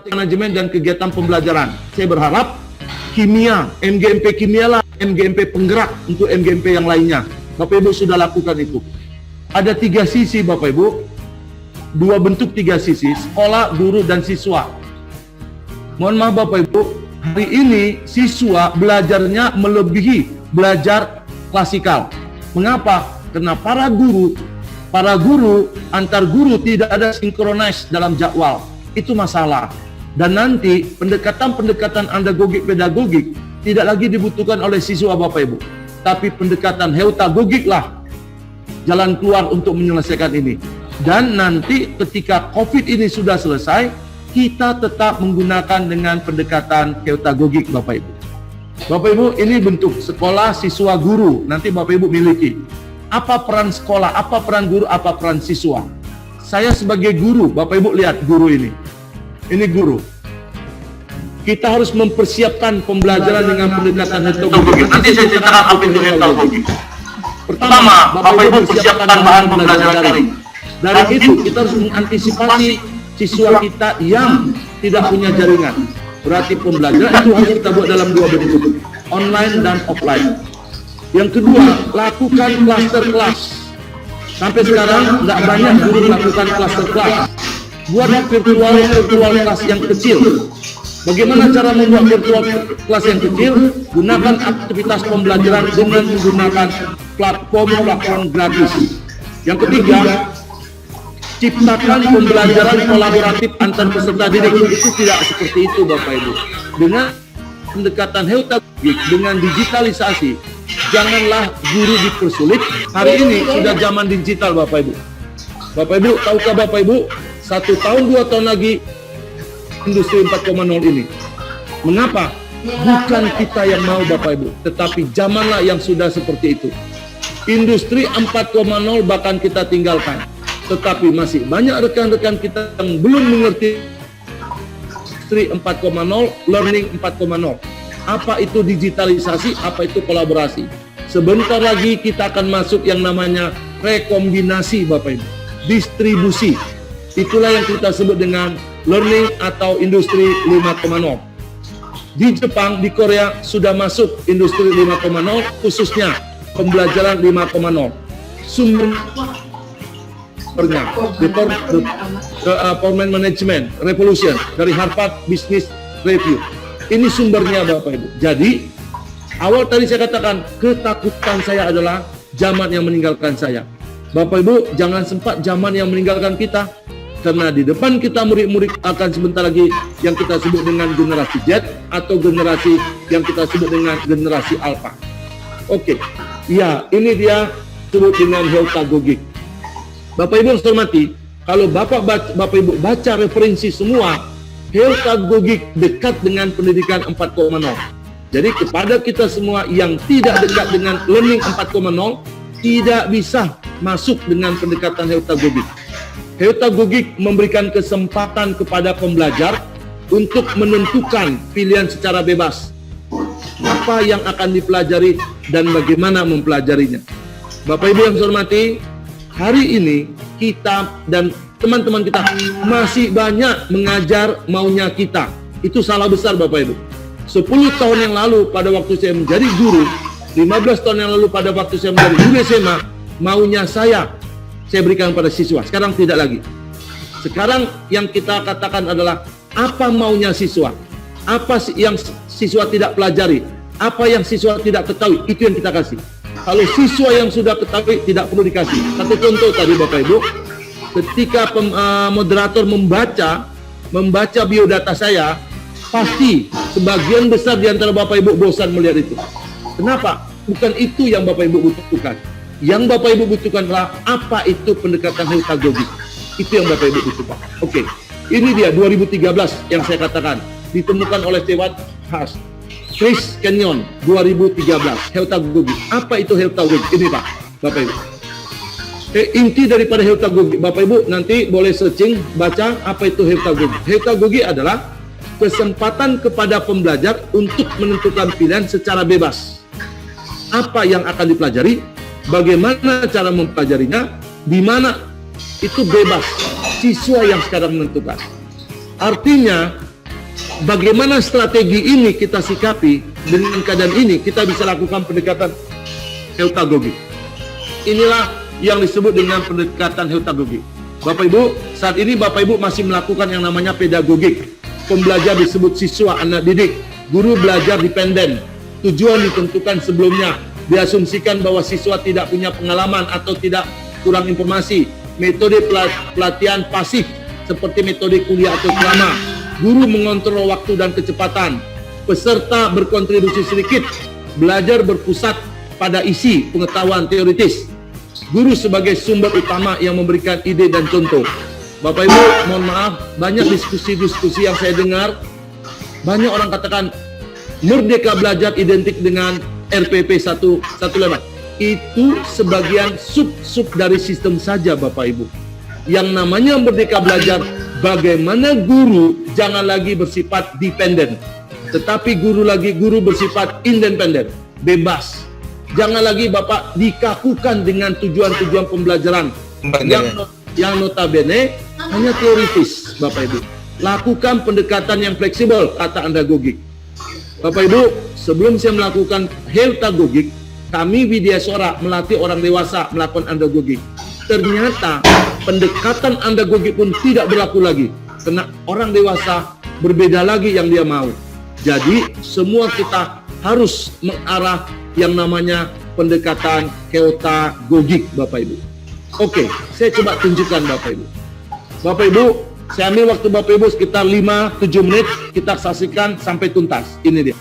strategi manajemen dan kegiatan pembelajaran. Saya berharap kimia, MGMP kimia lah, MGMP penggerak untuk MGMP yang lainnya. Bapak Ibu sudah lakukan itu. Ada 3 sisi Bapak Ibu, 2 bentuk 3 sisi, sekolah, guru, dan siswa. Mohon maaf Bapak Ibu, hari ini siswa belajarnya melebihi belajar klasikal. Mengapa? Karena para guru antar guru tidak ada sinkronis dalam jadwal. Itu masalah. Dan nanti pendekatan pedagogik tidak lagi dibutuhkan oleh siswa Bapak Ibu. Tapi pendekatan heutagogik lah jalan keluar untuk menyelesaikan ini. Dan nanti ketika COVID ini sudah selesai, kita tetap menggunakan dengan pendekatan heutagogik Bapak Ibu. Bapak Ibu, ini bentuk sekolah, siswa, guru. Nanti Bapak Ibu miliki. Apa peran sekolah, apa peran guru, apa peran siswa. Saya sebagai guru, Bapak Ibu lihat guru ini. Ini guru. Kita harus mempersiapkan pembelajaran dengan pendekatan heutagogik. Nanti saya ceritakan apa itu heutagogik. Pertama, Bapak Ibu persiapkan bahan pembelajaran daring. Dari itu, kita harus mengantisipasi siswa kita yang tidak punya jaringan. Berarti pembelajaran itu harus kita buat dalam 2 bentuk, online dan offline. Yang kedua, lakukan cluster kelas. Sampai sekarang tidak banyak guru melakukan cluster kelas. Buat virtual kelas yang kecil. Bagaimana cara membuat virtual kelas yang kecil? Gunakan aktivitas pembelajaran dengan menggunakan platform gratis. Yang ketiga, ciptakan pembelajaran kolaboratif antar peserta didik. Itu tidak seperti itu Bapak Ibu. Dengan pendekatan heutagogik, dengan digitalisasi, janganlah guru dipersulit. Hari ini sudah zaman digital Bapak Ibu. Bapak Ibu, tahukah Bapak Ibu, 1 tahun 2 tahun lagi industri 4.0 ini. Mengapa? Bukan kita yang mau Bapak Ibu, tetapi zamanlah yang sudah seperti itu. Industri 4.0 bahkan kita tinggalkan. Tetapi masih banyak rekan-rekan kita yang belum mengerti industri 4.0, learning 4.0. Apa itu digitalisasi, apa itu kolaborasi. Sebentar lagi kita akan masuk yang namanya rekombinasi Bapak Ibu. Distribusi. Itulah yang kita sebut dengan learning atau industri 5.0. Di Jepang, di Korea sudah masuk industri 5.0, khususnya pembelajaran 5.0. Sumbernya Performance Management Revolution dari Harvard Business Review. Ini sumbernya Bapak Ibu. Jadi awal tadi saya katakan ketakutan saya adalah zaman yang meninggalkan saya. Bapak Ibu, jangan sempat zaman yang meninggalkan kita. Karena di depan kita murid-murid akan sebentar lagi yang kita sebut dengan generasi Z atau generasi yang kita sebut dengan generasi Alpha. Oke, ya ini dia sebut dengan heutagogik. Bapak Ibu yang saya hormati, kalau Bapak Ibu baca referensi semua, heutagogik dekat dengan pendidikan 4.0. Jadi kepada kita semua yang tidak dekat dengan learning 4.0, tidak bisa masuk dengan pendekatan heutagogik. Heutagogik memberikan kesempatan kepada pembelajar untuk menentukan pilihan secara bebas. Apa yang akan dipelajari dan bagaimana mempelajarinya. Bapak Ibu yang saya hormati, hari ini kita dan teman-teman kita masih banyak mengajar maunya kita. Itu salah besar Bapak Ibu. 10 tahun yang lalu pada waktu saya menjadi guru, 15 tahun yang lalu pada waktu saya menjadi guru SMA, maunya saya berikan pada siswa. Sekarang tidak lagi. Sekarang yang kita katakan adalah apa maunya siswa, apa yang siswa tidak pelajari, apa yang siswa tidak ketahui, itu yang kita kasih. Kalau siswa yang sudah ketahui tidak perlu dikasih. Satu contoh tadi Bapak Ibu, ketika moderator membaca biodata saya, pasti sebagian besar di antara Bapak Ibu bosan melihat itu. Kenapa? Bukan itu yang Bapak Ibu butuhkan. Yang Bapak Ibu butuhkan adalah apa itu pendekatan heutagogik. Itu yang Bapak Ibu butuhkan. Oke, ini dia 2013 yang saya katakan. Ditemukan oleh Stewart Haas. Chris Kenyon 2013, heutagogik. Apa itu heutagogik? Ini Pak, Bapak Ibu. Inti daripada heutagogik, Bapak Ibu nanti boleh searching, baca apa itu heutagogik. Heutagogik adalah kesempatan kepada pembelajar untuk menentukan pilihan secara bebas. Apa yang akan dipelajari, bagaimana cara mempelajarinya, di mana itu bebas. Siswa yang sekarang menentukan. Artinya bagaimana strategi ini kita sikapi dengan keadaan ini, kita bisa lakukan pendekatan heutagogi. Inilah yang disebut dengan pendekatan heutagogi. Bapak Ibu, saat ini Bapak Ibu masih melakukan yang namanya pedagogik. Pembelajar disebut siswa, anak didik. Guru belajar dependen. Tujuan ditentukan sebelumnya. Diasumsikan bahwa siswa tidak punya pengalaman atau tidak kurang informasi. Metode pelatihan pasif seperti metode kuliah atau ceramah. Guru mengontrol waktu dan kecepatan. Peserta berkontribusi sedikit. Belajar berpusat pada isi pengetahuan teoritis. Guru sebagai sumber utama yang memberikan ide dan contoh. Bapak Ibu, mohon maaf, banyak diskusi-diskusi yang saya dengar. Banyak orang katakan Merdeka Belajar identik dengan RPP 115. Itu sebagian sub-sub dari sistem saja Bapak Ibu. Yang namanya Merdeka Belajar, bagaimana guru jangan lagi bersifat dependen, tetapi guru bersifat independen, bebas. Jangan lagi Bapak dikakukan dengan tujuan-tujuan pembelajaran yang notabene hanya teoritis, Bapak Ibu. Lakukan pendekatan yang fleksibel, kata andagogik. Bapak Ibu, sebelum saya melakukan heutagogik, kami Widyaswara melatih orang dewasa melakukan andagogik. Ternyata pendekatan andagogik pun tidak berlaku lagi, karena orang dewasa berbeda lagi yang dia mau. Jadi semua kita harus mengarah yang namanya pendekatan heutagogik, Bapak Ibu. Oke, saya coba tunjukkan Bapak Ibu. Bapak Ibu, saya ambil waktu Bapak Ibu sekitar 5-7 menit, kita saksikan sampai tuntas. Ini dia.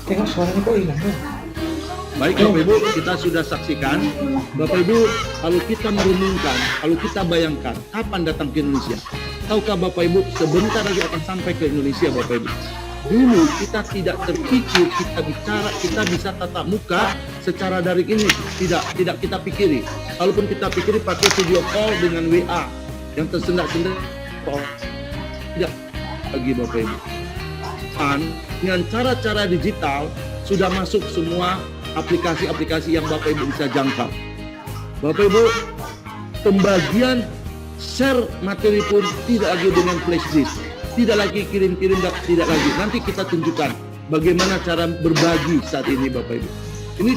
Tengok suaranya kok hilang tuh. Baik Bapak Ibu, kita sudah saksikan. Bapak Ibu, kalau kita merenungkan, kalau kita bayangkan kapan datang ke Indonesia, tahukah Bapak Ibu sebentar lagi akan sampai ke Indonesia Bapak Ibu. Dulu kita tidak terpicu, kita bicara, kita bisa tatap muka secara daring ini tidak kita pikiri. Kalaupun kita pikiri pakai video call dengan WA yang tersendat-sendat, tidak lagi Bapak Ibu. Dengan cara-cara digital sudah masuk semua aplikasi-aplikasi yang Bapak Ibu bisa jangkau. Bapak Ibu, pembagian share materi pun tidak lagi dengan flash disk, tidak lagi kirim-kirim, tidak lagi. Nanti kita tunjukkan bagaimana cara berbagi saat ini Bapak Ibu. Ini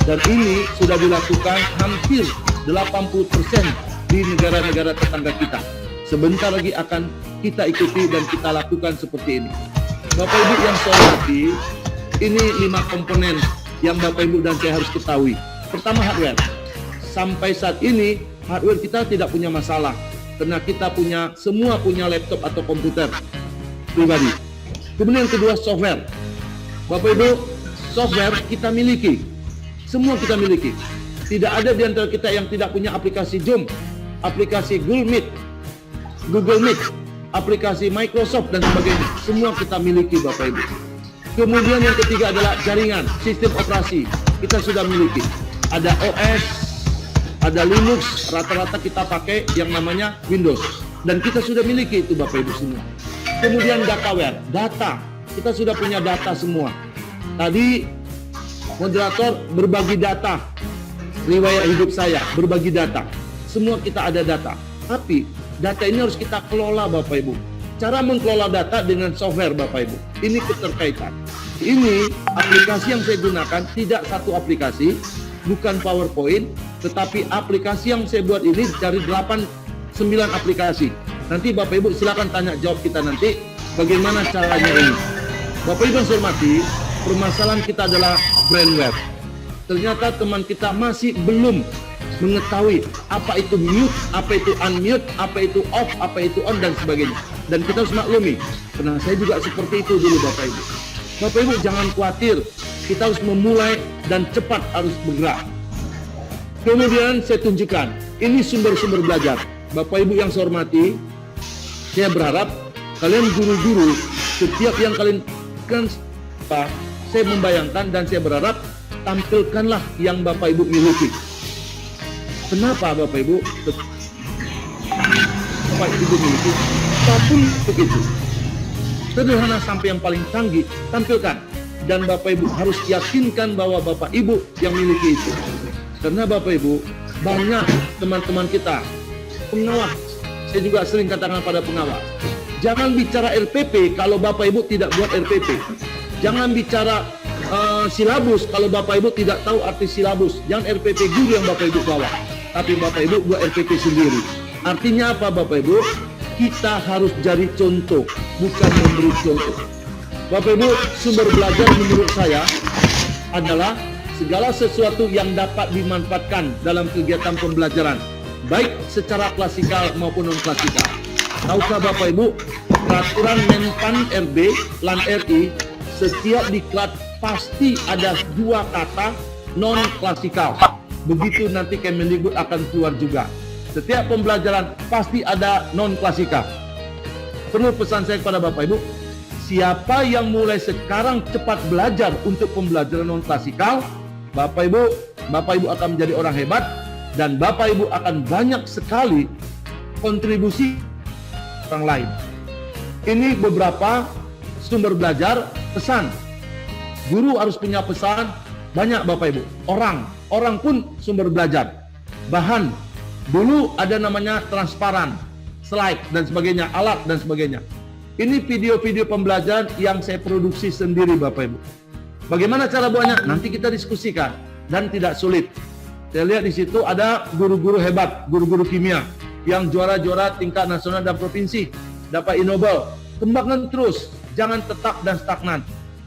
dan ini sudah dilakukan hampir 80% di negara-negara tetangga kita. Sebentar lagi akan kita ikuti dan kita lakukan seperti ini. Bapak Ibu yang saya hormati, ini 5 komponen yang Bapak Ibu dan saya harus ketahui. Pertama, hardware. Sampai saat ini hardware kita tidak punya masalah karena kita semua punya laptop atau komputer pribadi. Kemudian yang kedua, software. Bapak Ibu, software kita miliki. Semua kita miliki. Tidak ada di antara kita yang tidak punya aplikasi Zoom, aplikasi Google Meet, aplikasi Microsoft dan sebagainya. Semua kita miliki Bapak Ibu. Kemudian yang ketiga adalah jaringan, sistem operasi. Kita sudah miliki. Ada OS, ada Linux, rata-rata kita pakai yang namanya Windows. Dan kita sudah miliki itu Bapak Ibu semua. Kemudian dataware, data. Kita sudah punya data semua. Tadi moderator berbagi data riwayat hidup saya, berbagi data. Semua kita ada data. Tapi data ini harus kita kelola Bapak Ibu. Cara mengelola data dengan software Bapak Ibu. Ini keterkaitan. Ini aplikasi yang saya gunakan tidak satu aplikasi, bukan PowerPoint, tetapi aplikasi yang saya buat ini dari 8-9 aplikasi. Nanti Bapak Ibu silakan tanya jawab kita nanti bagaimana caranya ini. Bapak Ibu yang saya hormati, permasalahan kita adalah brandware. Ternyata teman kita masih belum mengetahui apa itu mute, apa itu unmute, apa itu off, apa itu on, dan sebagainya. Dan kita harus maklumi, karena saya juga seperti itu dulu Bapak Ibu. Bapak Ibu jangan khawatir, kita harus memulai dan cepat harus bergerak. Kemudian saya tunjukkan, ini sumber-sumber belajar. Bapak Ibu yang saya hormati, saya berharap kalian guru-guru, setiap yang kalian kan, saya membayangkan dan saya berharap tampilkanlah yang Bapak Ibu miliki. Kenapa Bapak Ibu? Bapak Ibu miliki apapun begitu. Sederhana sampai yang paling canggih, tampilkan. Dan Bapak Ibu harus yakinkan bahwa Bapak Ibu yang miliki itu. Karena Bapak Ibu, banyak teman-teman kita, pengawas, saya juga sering katakan pada pengawas, jangan bicara RPP kalau Bapak Ibu tidak buat RPP. Jangan bicara silabus kalau Bapak Ibu tidak tahu arti silabus. Jangan RPP guru yang Bapak Ibu bawa, tapi Bapak Ibu buat RPP sendiri. Artinya apa Bapak Ibu? Kita harus jadi contoh, bukan memberi contoh. Bapak Ibu, sumber belajar menurut saya adalah segala sesuatu yang dapat dimanfaatkan dalam kegiatan pembelajaran, baik secara klasikal maupun non-klasikal. Tahukah Bapak Ibu, peraturan Menpan RB, LAN RI, setiap diklat pasti ada 2 kata non-klasikal. Begitu nanti Kemendikbud akan keluar juga. Setiap pembelajaran pasti ada non-klasikal. Perlu pesan saya kepada Bapak Ibu, siapa yang mulai sekarang cepat belajar untuk pembelajaran non-klasikal, Bapak Ibu akan menjadi orang hebat, dan Bapak Ibu akan banyak sekali kontribusi orang lain. Ini beberapa sumber belajar. Pesan, guru harus punya pesan banyak Bapak Ibu. Orang pun sumber belajar. Bahan, dulu ada namanya transparan, slide dan sebagainya, alat dan sebagainya. Ini video-video pembelajaran yang saya produksi sendiri Bapak Ibu. Bagaimana cara buatnya? Nanti kita diskusikan dan tidak sulit. Saya lihat di situ ada guru-guru hebat, guru-guru kimia yang juara-juara tingkat nasional dan provinsi, dapat Nobel. Kembangkan terus, jangan tetap dan stagnan.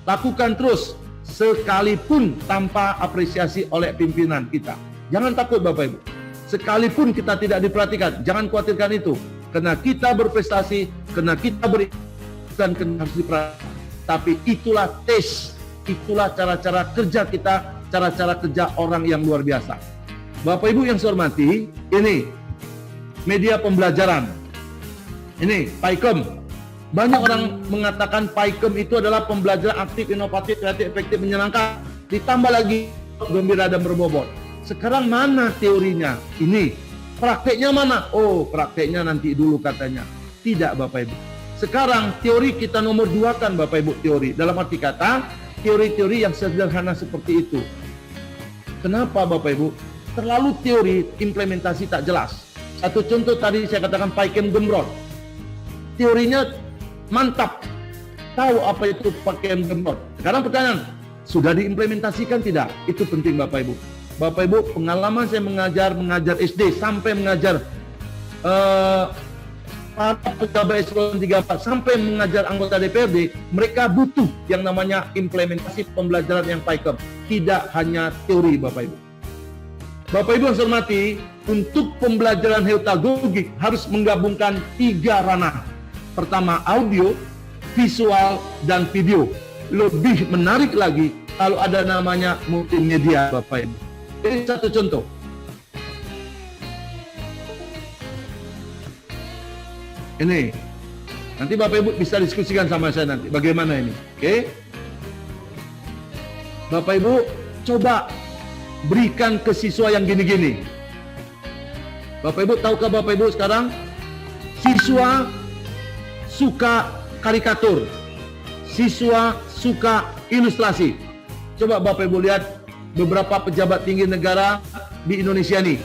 Lakukan terus, sekalipun tanpa apresiasi oleh pimpinan kita. Jangan takut Bapak Ibu. Sekalipun kita tidak diperhatikan, jangan khawatirkan itu. Karena kita berprestasi, karena kita bukan harus diperhatikan. Tapi itulah tes, itulah cara-cara kerja kita, cara-cara kerja orang yang luar biasa. Bapak Ibu yang saya hormati, ini media pembelajaran. Ini PAIKEM. Banyak orang mengatakan PAIKEM itu adalah pembelajaran aktif, inovatif, kreatif, efektif, menyenangkan. Ditambah lagi gembira dan berbobot. Sekarang mana teorinya? Ini. Prakteknya mana? Oh, prakteknya nanti dulu katanya. Tidak Bapak Ibu. Sekarang teori kita nomor 2 kan Bapak Ibu teori. Dalam arti kata, teori-teori yang sederhana seperti itu. Kenapa Bapak Ibu? Terlalu teori, implementasi tak jelas. Satu contoh tadi saya katakan PAIKEM gembrot. Teorinya mantap, tahu apa itu PAIKEM gembrot. Sekarang pertanyaan, sudah diimplementasikan tidak? Itu penting Bapak Ibu. Bapak Ibu, pengalaman saya mengajar SD sampai mengajar para pejabat eselon 3-4 sampai mengajar anggota DPRD, mereka butuh yang namanya implementasi pembelajaran yang PAIKEM, tidak hanya teori Bapak Ibu. Bapak Ibu yang saya hormati, untuk pembelajaran heutagogik harus menggabungkan 3 ranah. Pertama, audio, visual, dan video. Lebih menarik lagi kalau ada namanya multimedia Bapak Ibu. Ini satu contoh. Ini. Nanti Bapak Ibu bisa diskusikan sama saya nanti. Bagaimana ini? Oke? Bapak Ibu, coba berikan ke siswa yang gini-gini. Bapak Ibu, tahukah Bapak Ibu sekarang? Siswa suka karikatur, siswa suka ilustrasi. Coba Bapak Ibu lihat beberapa pejabat tinggi negara di Indonesia ini.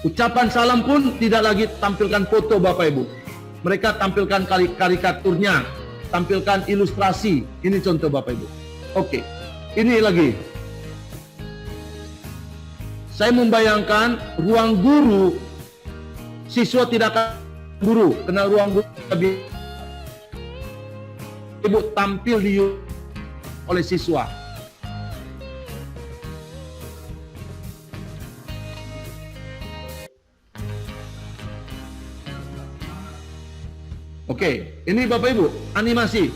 Ucapan salam pun tidak lagi tampilkan foto Bapak Ibu. Mereka tampilkan karikaturnya, tampilkan ilustrasi. Ini contoh Bapak Ibu. Oke, ini lagi. Saya membayangkan ruang guru, siswa tidak akan guru, karena ruang guru lebih Ibu tampil di oleh siswa. Oke, ini Bapak Ibu, animasi.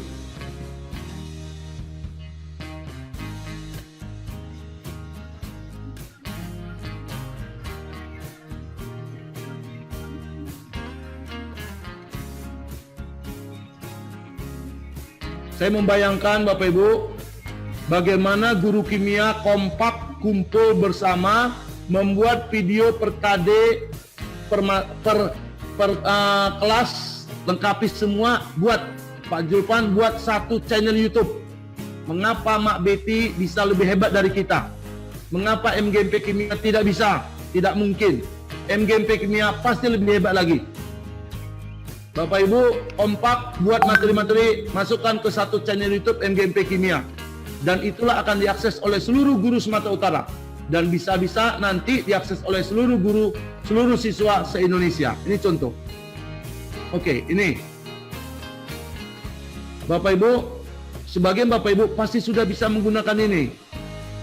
Saya membayangkan Bapak Ibu, bagaimana guru kimia kompak kumpul bersama membuat video per KD per kelas, lengkapi semua, buat Pak Julpan buat satu channel YouTube. Mengapa Mak Betty bisa lebih hebat dari kita? Mengapa MGMP Kimia tidak bisa? Tidak mungkin. MGMP Kimia pasti lebih hebat lagi. Bapak Ibu kompak buat materi-materi, masukkan ke satu channel YouTube MGMP Kimia, dan itulah akan diakses oleh seluruh guru Sumatera Utara, dan bisa-bisa nanti diakses oleh seluruh guru, seluruh siswa se-Indonesia. Ini contoh. Oke, ini Bapak Ibu, sebagian Bapak Ibu pasti sudah bisa menggunakan ini.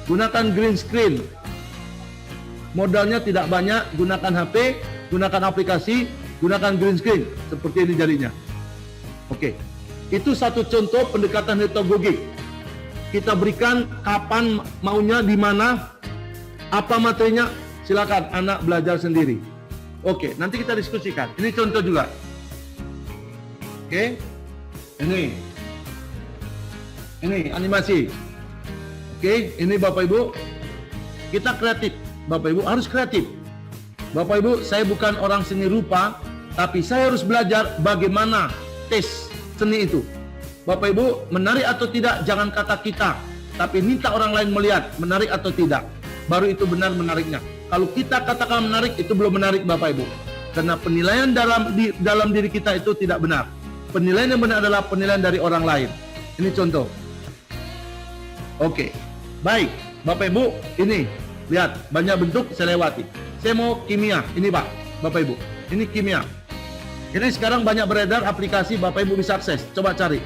Gunakan green screen. Modalnya tidak banyak, gunakan HP, gunakan aplikasi, gunakan green screen seperti ini jadinya. Oke, itu satu contoh pendekatan pedagogik. Kita berikan kapan maunya, di mana, apa materinya, silakan anak belajar sendiri. Oke, nanti kita diskusikan. Ini contoh juga. Oke, ini animasi. Oke, ini Bapak Ibu, kita kreatif. Bapak Ibu harus kreatif. Bapak Ibu, saya bukan orang seni rupa, tapi saya harus belajar bagaimana tes seni itu. Bapak Ibu, menarik atau tidak jangan kata kita, tapi minta orang lain melihat menarik atau tidak. Baru itu benar menariknya. Kalau kita katakan menarik, itu belum menarik Bapak Ibu. Karena penilaian dalam diri kita itu tidak benar. Penilaian yang benar adalah penilaian dari orang lain. Ini contoh. Oke, baik Bapak Ibu, ini lihat banyak bentuk saya lewati. Saya mau kimia, ini Pak, Bapak Ibu, ini kimia. Ini sekarang banyak beredar aplikasi, Bapak Ibu bisa akses. Coba cari.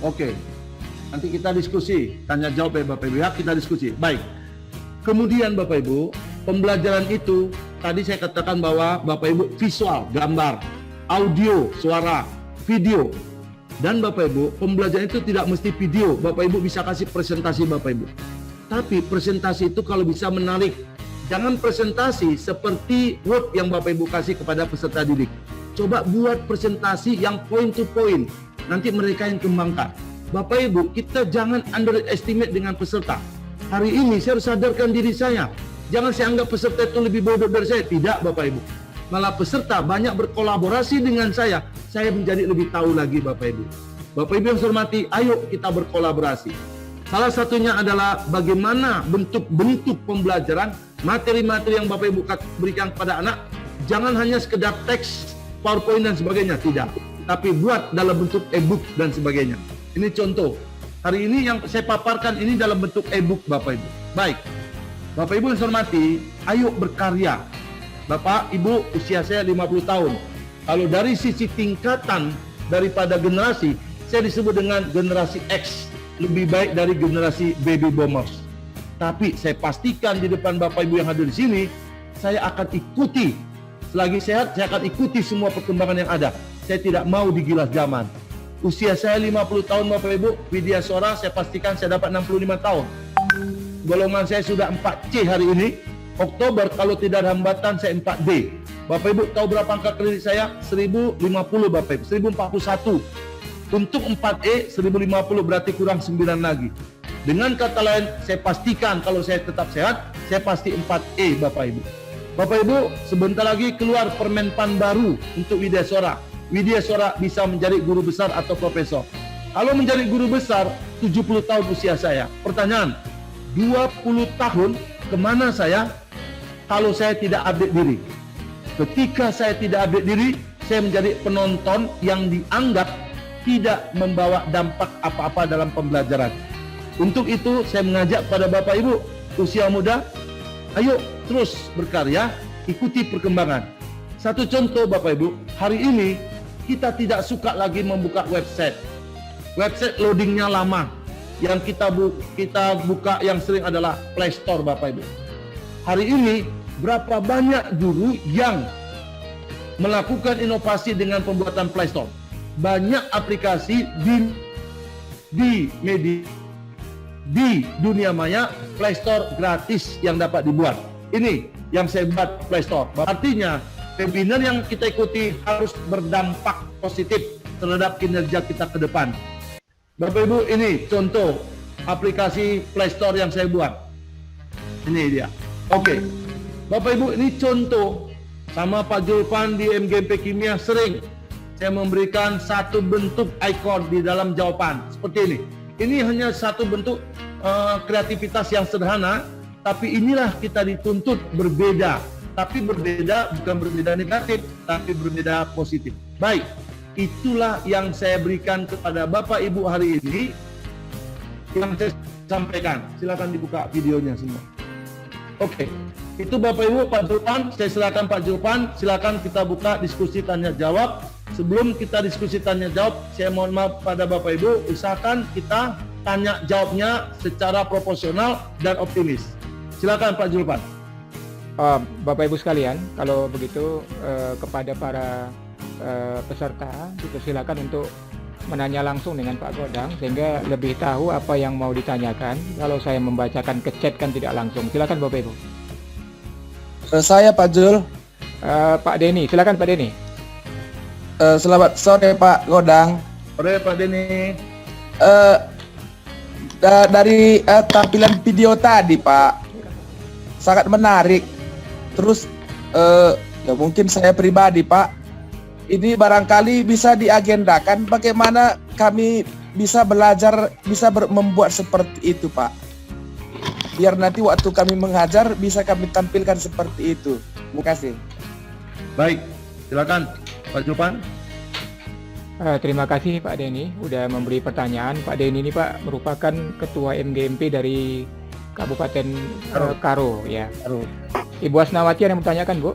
Oke, nanti kita diskusi, tanya jawab ya Bapak Ibu ya, kita diskusi. Baik, kemudian Bapak Ibu, pembelajaran itu tadi saya katakan bahwa Bapak Ibu visual, gambar, audio, suara, video. Dan Bapak Ibu, pembelajaran itu tidak mesti video. Bapak Ibu bisa kasih presentasi Bapak Ibu. Tapi presentasi itu kalau bisa menarik. Jangan presentasi seperti Word yang Bapak Ibu kasih kepada peserta didik. Coba buat presentasi yang point to point. Nanti mereka yang kembangkan. Bapak Ibu, kita jangan underestimate dengan peserta. Hari ini saya harus sadarkan diri saya. Jangan saya anggap peserta itu lebih bodoh dari saya. Tidak Bapak Ibu. Malah peserta banyak berkolaborasi dengan saya menjadi lebih tahu lagi Bapak Ibu. Bapak Ibu yang saya hormati, ayo kita berkolaborasi. Salah satunya adalah bagaimana bentuk-bentuk pembelajaran, materi-materi yang Bapak Ibu berikan kepada anak. Jangan hanya sekedar teks, PowerPoint dan sebagainya, tidak. Tapi buat dalam bentuk e-book dan sebagainya. Ini contoh. Hari ini yang saya paparkan ini dalam bentuk e-book Bapak Ibu. Baik. Bapak Ibu yang saya hormati, ayo berkarya. Bapak Ibu, usia saya 50 tahun. Kalau dari sisi tingkatan daripada generasi, saya disebut dengan generasi X, lebih baik dari generasi baby boomers. Tapi saya pastikan di depan Bapak Ibu yang hadir di sini, saya akan ikuti, selagi sehat saya akan ikuti semua perkembangan yang ada. Saya tidak mau digilas zaman. Usia saya 50 tahun Bapak Ibu, Widya Sora saya pastikan saya dapat 65 tahun. Golongan saya sudah 4C hari ini. Oktober kalau tidak ada hambatan saya 4D. Bapak Ibu tahu berapa angka kredit saya? 1050 Bapak Ibu, 1041. Untuk 4E 1050 berarti kurang 9 lagi. Dengan kata lain, saya pastikan kalau saya tetap sehat, saya pasti 4E Bapak Ibu. Bapak Ibu, sebentar lagi keluar Permenpan baru untuk Widya Sora. Widya Sora bisa menjadi guru besar atau profesor. Kalau menjadi guru besar, 70 tahun usia saya. Pertanyaan, 20 tahun kemana saya kalau saya tidak update diri? Ketika saya tidak update diri, saya menjadi penonton yang dianggap tidak membawa dampak apa-apa dalam pembelajaran. Untuk itu saya mengajak pada Bapak Ibu usia muda, ayo terus berkarya, ikuti perkembangan. Satu contoh Bapak Ibu, hari ini kita tidak suka lagi membuka website. Website loadingnya lama. Yang kita buka yang sering adalah Play Store Bapak Ibu. Hari ini berapa banyak guru yang melakukan inovasi dengan pembuatan Play Store. Banyak aplikasi di dunia maya Play Store gratis yang dapat dibuat. Ini yang saya buat Play Store. Artinya webinar yang kita ikuti harus berdampak positif terhadap kinerja kita ke depan. Bapak Ibu, ini contoh aplikasi Play Store yang saya buat. Ini dia. Oke. Bapak Ibu, ini contoh sama Pak Julpan di MGMP Kimia sering saya memberikan satu bentuk icon di dalam jawaban seperti ini. Ini hanya satu bentuk kreativitas yang sederhana, tapi inilah kita dituntut berbeda. Tapi berbeda bukan berbeda negatif, tapi berbeda positif. Baik, itulah yang saya berikan kepada Bapak Ibu hari ini yang saya sampaikan. Silakan dibuka videonya semua. Oke, itu Bapak Ibu, Pak Julpan, saya silakan Pak Julpan, silakan kita buka diskusi tanya jawab. Sebelum kita diskusi tanya jawab, saya mohon maaf pada Bapak Ibu, usahakan kita tanya jawabnya secara proporsional dan optimis. Silakan Pak Julpan. Bapak Ibu sekalian, kalau begitu kepada para peserta dipersilakan untuk menanya langsung dengan Pak Godang sehingga lebih tahu apa yang mau ditanyakan. Kalau saya membacakan ke chat kan tidak langsung. Silakan Bapak Ibu. Saya Pak Jul. Pak Denny, silakan Pak Denny. Selamat sore Pak Godang. Sore Pak Denny. Dari tampilan video tadi Pak, sangat menarik. Terus ya mungkin saya pribadi Pak, ini barangkali bisa diagendakan bagaimana kami bisa belajar, membuat seperti itu Pak. Biar nanti waktu kami mengajar bisa kami tampilkan seperti itu. Terima kasih. Baik, silakan Pak Julpan. Terima kasih Pak Denny udah memberi pertanyaan. Pak Denny ini Pak merupakan ketua MGMP dari Kabupaten Karo ya. Ibu Asnawati ada yang bertanyakan Bu?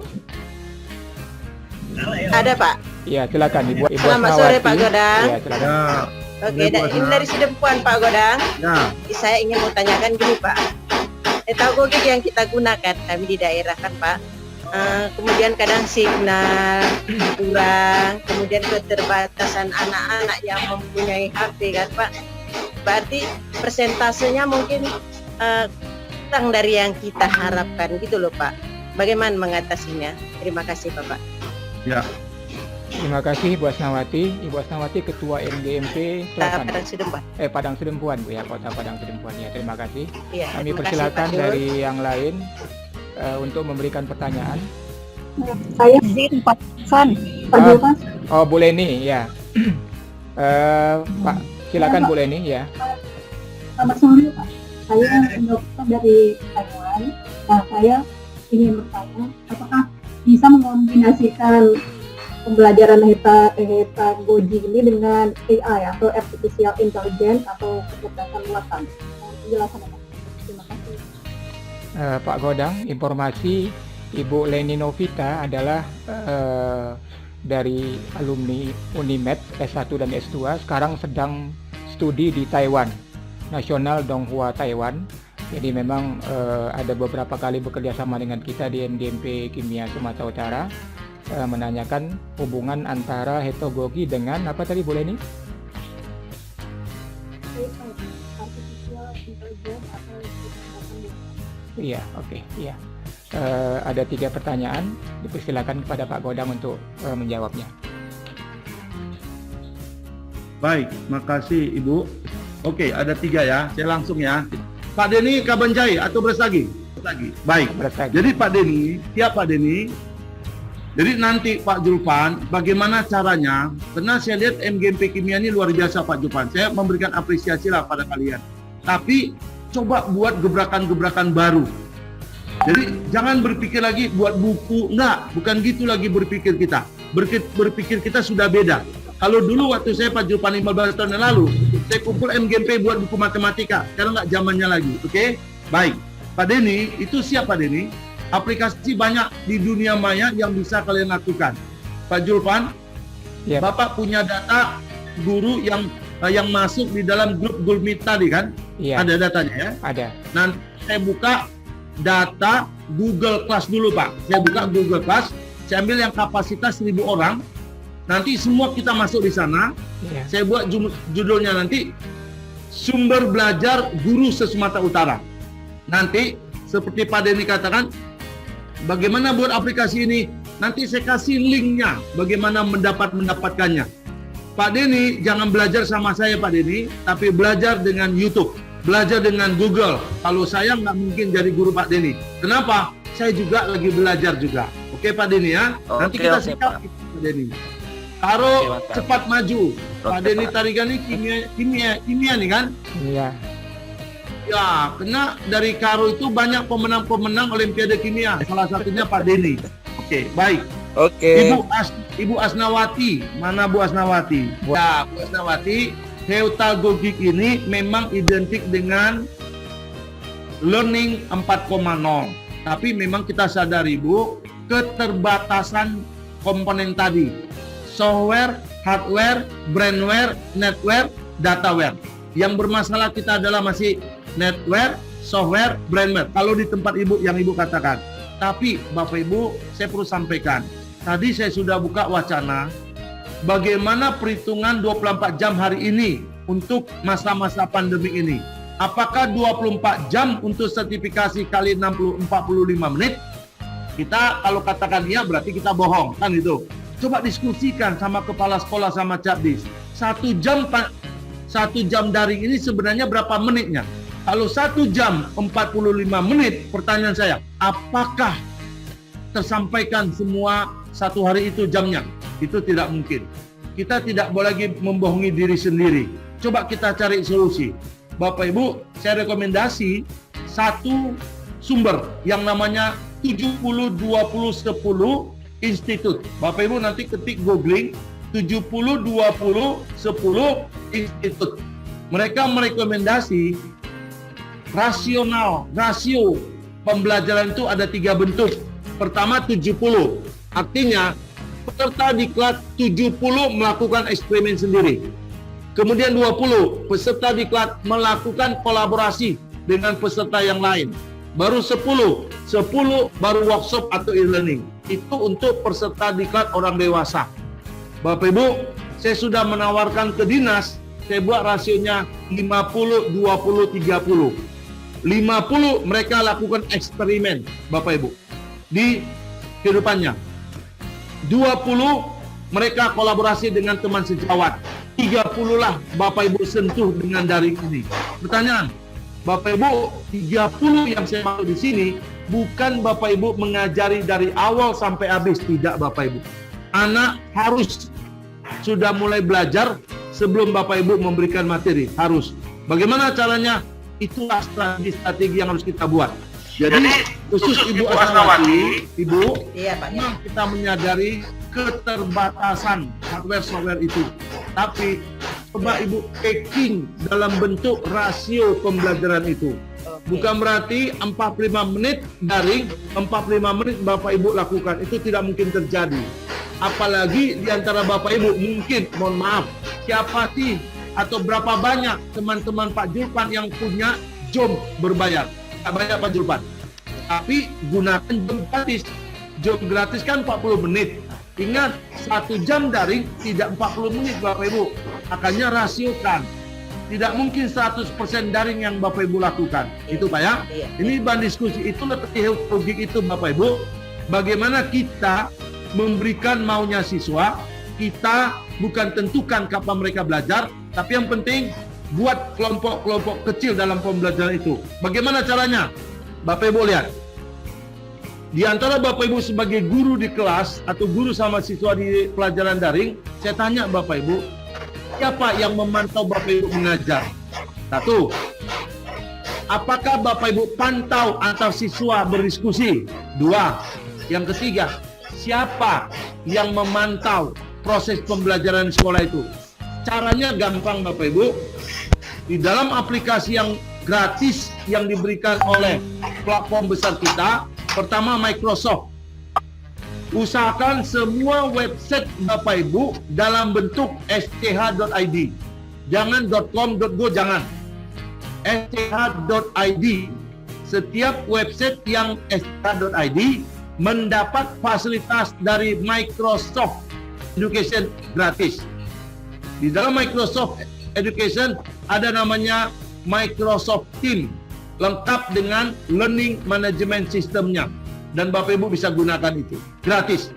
Ada Pak. Iya silakan Ibu Selamat Asnawati. sore Pak Godang. Ya, silakan. Ya, Oke, ini dari Sidempuan Pak Godang. ya. Saya ingin mau tanyakan gini Pak. Teknologi yang kita gunakan kami di daerah kan Pak. Kemudian kadang signal kurang, kemudian keterbatasan anak-anak yang mempunyai HP kan Pak. Berarti persentasenya mungkin kurang dari yang kita harapkan gitu loh Pak. Bagaimana mengatasinya? Terima kasih Bapak. Ya. Terima kasih Ibu Asnawati. Ibu Asnawati Ketua MGMP Padang Selatan. Sidempuan. Padang Sidempuan Bu ya, Kota Padang Sidempuan ya. Terima kasih. Iya, Kami terima kasih, persilakan Pak Jul. dari yang lain untuk memberikan pertanyaan. Saya di Pak San, Pak Julpan. Oh, Bu Leni ya. Pak, silakan Bu Leni ya. Selamat sore Pak. Saya dokter dari Taiwan. Nah, saya ingin bertanya, apakah bisa mengombinasikan pembelajaran pedagogi ini dengan AI atau artificial intelligence atau kecerdasan buatan? Penjelasan Pak. Terima kasih. Pak Godang, informasi Ibu Leni Novita adalah dari alumni Unimed S1 dan S2 sekarang sedang studi di Taiwan, National Donghua Taiwan. Jadi memang ada beberapa kali bekerja sama dengan kita di NGMP Kimia Sumatera Utara, menanyakan hubungan antara heterogogi dengan apa tadi boleh nih? Artificial intelligence atau kecerdasan buatan. Iya, oke, iya. Ada 3 pertanyaan, dipersilakan kepada Pak Godang untuk menjawabnya. Baik, makasih Ibu. Oke, ada 3 ya, saya langsung ya. Pak Denny Kabanjai atau Bersagi? Bersagi. Baik. Bersagi. Jadi Pak Denny, siap Pak Denny. Jadi nanti Pak Julpan, bagaimana caranya? Karena saya lihat MGMP Kimia ini luar biasa Pak Julpan. Saya memberikan apresiasi lah pada kalian. Tapi coba buat gebrakan-gebrakan baru. Jadi jangan berpikir lagi buat buku, enggak, bukan gitu lagi berpikir kita. Berpikir kita sudah beda. Kalau dulu waktu saya Pak Julpan 15 tahun yang lalu, saya kumpul MGMP buat buku matematika. Sekarang nggak zamannya lagi, oke? Baik, Pak Denny, itu siap Pak Denny. Aplikasi banyak di dunia maya yang bisa kalian lakukan. Pak Julpan, Yep. Bapak punya data guru yang masuk di dalam grup Gulmit tadi kan? Iya, Ada datanya ya? ada. Nanti saya buka data Google Class dulu Pak. Saya buka Google Class, saya ambil yang kapasitas 1.000 orang. Nanti semua kita masuk di sana. Iya. Saya buat judulnya nanti Sumber Belajar Guru se-Sumatera Utara. Nanti seperti Pak Denny katakan, bagaimana buat aplikasi ini? Nanti saya kasih linknya, bagaimana mendapatkannya. Pak Denny jangan belajar sama saya Pak Denny, tapi belajar dengan YouTube, belajar dengan Google. Kalau saya nggak mungkin jadi guru Pak Denny. Kenapa? Saya juga lagi belajar juga. Oke Pak Denny ya. Nanti kita sikap Pak Denny. Karo cepat maju. Pak Denny Tarigani kimia nih kan? Iya. Ya, karena dari Karo itu banyak pemenang-pemenang Olimpiade Kimia. Salah satunya Pak Denny. Oke, baik. Oke. Ibu Asnawati, mana Bu Asnawati? Ya, Bu Asnawati, heutagogik ini memang identik dengan learning 4.0. Tapi memang kita sadari Bu, keterbatasan komponen tadi. Software, hardware, brandware, netware, dataware. Yang bermasalah kita adalah masih netware, software, brandware. Kalau di tempat Ibu yang Ibu katakan. Tapi Bapak Ibu, saya perlu sampaikan. Tadi saya sudah buka wacana bagaimana perhitungan 24 jam hari ini untuk masa-masa pandemi ini. Apakah 24 jam untuk sertifikasi kali 45 menit? Kita kalau katakan iya berarti kita bohong, kan itu. Coba diskusikan sama kepala sekolah sama Capdis. 1 jam daring ini sebenarnya berapa menitnya? Kalau 1 jam 45 menit, pertanyaan saya, apakah tersampaikan semua 1 hari itu jamnya? Itu tidak mungkin. Kita tidak boleh lagi membohongi diri sendiri. Coba kita cari solusi. Bapak Ibu, saya rekomendasi 1 sumber yang namanya 70-20-10 Institute. Bapak Ibu nanti ketik googling 70-20-10 Institute. Mereka merekomendasi rasio pembelajaran itu ada 3 bentuk. Pertama 70, artinya peserta diklat 70 melakukan eksperimen sendiri. Kemudian 20, peserta diklat melakukan kolaborasi dengan peserta yang lain. Baru 10 baru workshop atau e-learning. Itu untuk peserta diklat orang dewasa. Bapak Ibu, saya sudah menawarkan ke dinas, saya buat rasionya 50-20-30. 50 mereka lakukan eksperimen, Bapak Ibu, di kehidupannya. 20 mereka kolaborasi dengan teman sejawat. 30 lah Bapak Ibu sentuh dengan daring ini. Pertanyaan, Bapak Ibu, 30 yang saya maksud di sini bukan Bapak Ibu mengajari dari awal sampai habis, tidak Bapak Ibu. Anak harus sudah mulai belajar sebelum Bapak Ibu memberikan materi, harus. Bagaimana caranya? Itulah strategi yang harus kita buat. Jadi khusus Ibu Asnawati, Ibu, Iya Pak. memang kita menyadari keterbatasan hardware software itu. Tapi coba Ibu packing dalam bentuk rasio pembelajaran itu. Bukan berarti 45 menit daring, 45 menit Bapak Ibu lakukan. Itu tidak mungkin terjadi. Apalagi di antara Bapak Ibu mungkin, mohon maaf, siapa sih atau berapa banyak teman-teman Pak Julpan yang punya job berbayar? Tak banyak Pak Julpan. Tapi gunakan job gratis. Job gratis kan 40 menit. Ingat, 1 jam daring tidak 40 menit Bapak Ibu. Makanya rasiokan. Tidak mungkin 100% daring yang Bapak Ibu lakukan. Itu Pak ya. Iya. Ini bahan diskusi itu letak logik itu Bapak Ibu. Bagaimana kita memberikan maunya siswa, kita bukan tentukan kapan mereka belajar, tapi yang penting buat kelompok-kelompok kecil dalam pembelajaran itu. Bagaimana caranya? Bapak Ibu lihat. Di antara Bapak Ibu sebagai guru di kelas atau guru sama siswa di pelajaran daring, saya tanya Bapak Ibu, siapa yang memantau Bapak Ibu mengajar? 1. Apakah Bapak Ibu pantau antar siswa berdiskusi? 2. Yang ketiga, siapa yang memantau proses pembelajaran sekolah itu? Caranya gampang Bapak Ibu. Di dalam aplikasi yang gratis yang diberikan oleh platform besar kita, pertama Microsoft. Usahakan semua website Bapak Ibu dalam bentuk sch.id. Jangan .com, .go, jangan. sch.id. Setiap website yang sch.id mendapat fasilitas dari Microsoft Education gratis. Di dalam Microsoft Education ada namanya Microsoft Teams, lengkap dengan learning management systemnya, dan Bapak Ibu bisa gunakan itu gratis.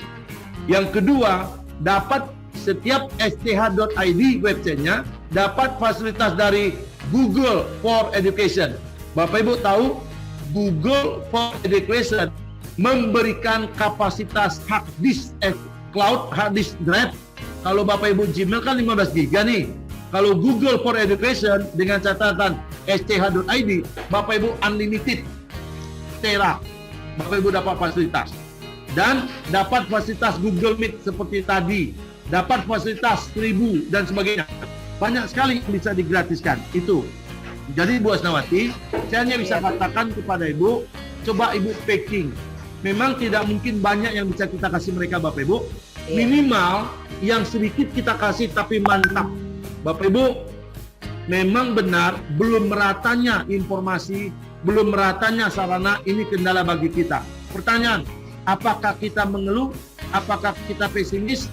Yang kedua, dapat setiap sch.id websitenya dapat fasilitas dari Google for Education. Bapak Ibu tahu Google for Education memberikan kapasitas hard disk cloud, hard disk drive. Kalau Bapak Ibu Gmail kan 15 GB nih. Kalau Google for Education dengan catatan sch.id, Bapak Ibu unlimited tera. Bapak Ibu dapat fasilitas. Dan dapat fasilitas Google Meet seperti tadi. Dapat fasilitas 1000 dan sebagainya. Banyak sekali yang bisa digratiskan. Itu. Jadi Bu Asnawati, saya hanya bisa katakan kepada Ibu, coba Ibu packing. Memang tidak mungkin banyak yang bisa kita kasih mereka Bapak Ibu. Minimal yang sedikit kita kasih tapi mantap. Bapak Ibu, memang benar belum meratanya informasi, belum meratanya sarana, ini kendala bagi kita. Pertanyaan, apakah kita mengeluh? Apakah kita pesimis?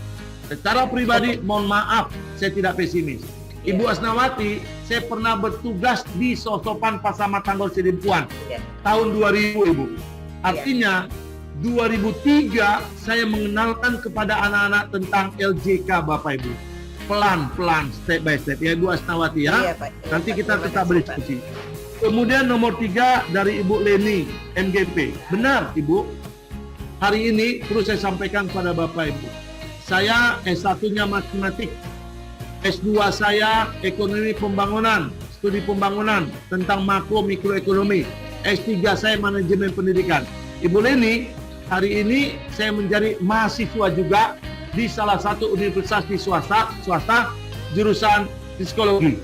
Secara pribadi, mohon maaf, saya tidak pesimis. Ibu Asnawati, saya pernah bertugas di Sosopan Pasaman Tanggol Sidimpuan tahun 2000 Ibu. Artinya 2003 saya mengenalkan kepada anak-anak tentang LJK Bapak Ibu. Pelan-pelan, step by step ya Ibu Asnawati ya. Iya, Pak. Nanti kita berdiskusi. Kemudian nomor 3 dari Ibu Leni MGP. Benar Ibu, hari ini perlu saya sampaikan kepada Bapak Ibu. Saya S1-nya matematik, S2 saya ekonomi pembangunan, studi pembangunan tentang makro mikroekonomi. S3 saya manajemen pendidikan. Ibu Leni, hari ini saya menjadi mahasiswa juga di salah satu universitas di swasta jurusan psikologi.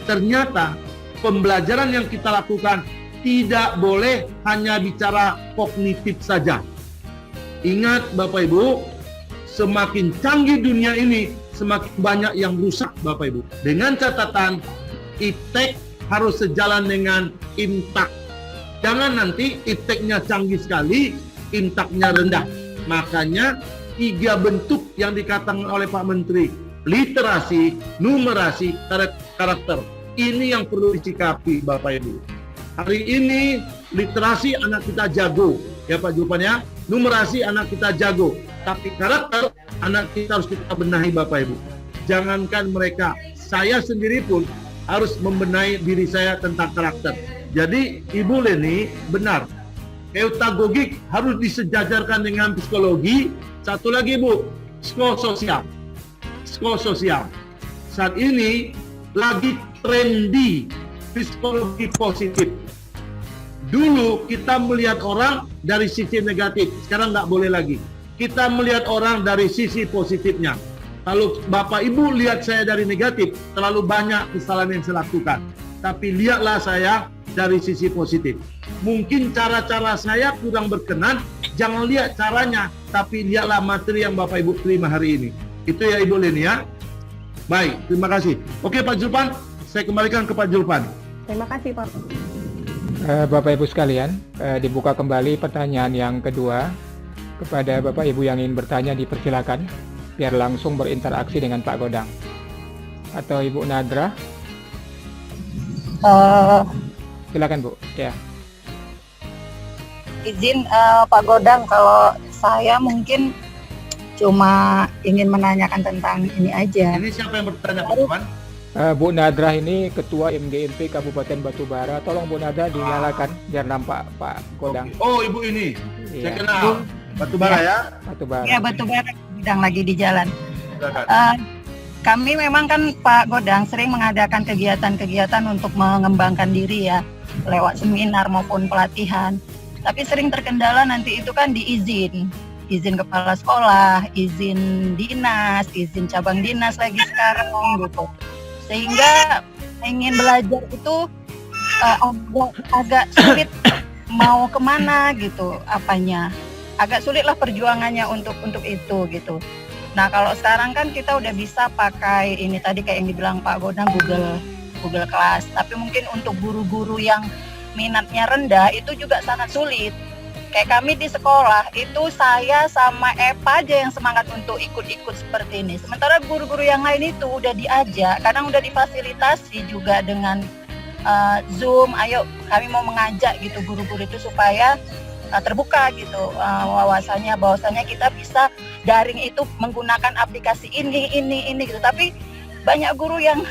Ternyata pembelajaran yang kita lakukan tidak boleh hanya bicara kognitif saja. Ingat Bapak Ibu, semakin canggih dunia ini, semakin banyak yang rusak Bapak Ibu. Dengan catatan, iptek harus sejalan dengan imtak. Jangan nanti ipteknya canggih sekali, imtaknya rendah. Makanya 3 bentuk yang dikatakan oleh Pak Menteri, literasi, numerasi, karakter. Ini yang perlu disikapi Bapak Ibu. Hari ini literasi anak kita jago, ya Pak Julpan ya. Numerasi anak kita jago, tapi karakter anak kita harus kita benahi Bapak Ibu. Jangankan mereka, saya sendiri pun harus membenahi diri saya tentang karakter. Jadi Ibu Leni benar, eutagogik harus disejajarkan dengan psikologi. Satu lagi Bu, psikososial. Psikososial. Saat ini lagi trendy psikologi positif. Dulu kita melihat orang dari sisi negatif, sekarang nggak boleh lagi. Kita melihat orang dari sisi positifnya. Kalau Bapak Ibu lihat saya dari negatif, terlalu banyak kesalahan yang saya lakukan. Tapi lihatlah saya dari sisi positif. Mungkin cara-cara saya kurang berkenan, jangan lihat caranya, tapi lihatlah materi yang Bapak Ibu terima hari ini. Itu ya Ibu Leni ya. Baik, terima kasih. Oke Pak Julpan, saya kembalikan ke Pak Julpan. Terima kasih Pak. Bapak Ibu sekalian, dibuka kembali pertanyaan yang kedua. Kepada Bapak Ibu yang ingin bertanya dipersilakan biar langsung berinteraksi dengan Pak Godang atau Ibu Nadra. Silakan Bu. Ya. Izin Pak Godang, kalau saya mungkin cuma ingin menanyakan tentang ini aja. Ini siapa yang bertanya Pak Julpan? Bu Nadra ini Ketua MGMP Kabupaten Batubara. Tolong Bu Nadra dinyalakan biar nampak Pak Godang. Oh Ibu ini, saya Iya. kenal. Batubara ya. Batubara. Ya, Batubara sedang lagi di jalan. Silakan. Kami memang kan Pak Godang sering mengadakan kegiatan-kegiatan untuk mengembangkan diri ya, lewat seminar maupun pelatihan. Tapi sering terkendala nanti itu kan diizin kepala sekolah, izin dinas, izin cabang dinas lagi sekarang gitu. Sehingga ingin belajar itu agak sulit mau kemana gitu apanya. Agak sulit lah perjuangannya untuk itu gitu. Nah kalau sekarang kan kita udah bisa pakai ini tadi kayak yang dibilang Pak Godang Google Class. Tapi mungkin untuk guru-guru yang minatnya rendah itu juga sangat sulit. Kayak kami di sekolah itu saya sama Eva aja yang semangat untuk ikut-ikut seperti ini. Sementara guru-guru yang lain itu udah diajak, kadang udah difasilitasi juga dengan Zoom. Ayo kami mau mengajak gitu guru-guru itu supaya terbuka gitu bahwasanya kita bisa daring itu menggunakan aplikasi ini gitu. Tapi banyak guru yang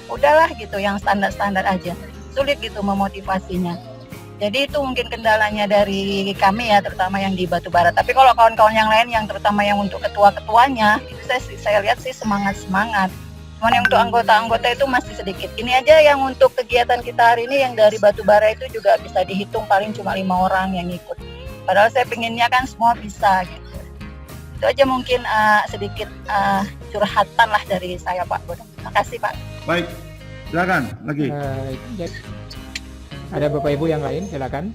udahlah gitu, yang standar aja, sulit gitu memotivasinya. Jadi itu mungkin kendalanya dari kami ya, terutama yang di Batubara. Tapi kalau kawan-kawan yang lain yang terutama yang untuk ketua-ketuanya itu saya lihat sih semangat. Cuman yang untuk anggota-anggota itu masih sedikit. Ini aja yang untuk kegiatan kita hari ini yang dari Batubara itu juga bisa dihitung paling cuma 5 orang yang ikut. Padahal saya pinginnya kan semua bisa gitu. Itu aja mungkin sedikit curhatan lah dari saya Pak Godang. Terima kasih Pak. Baik, silakan lagi. Ada Bapak Ibu yang lain, silakan.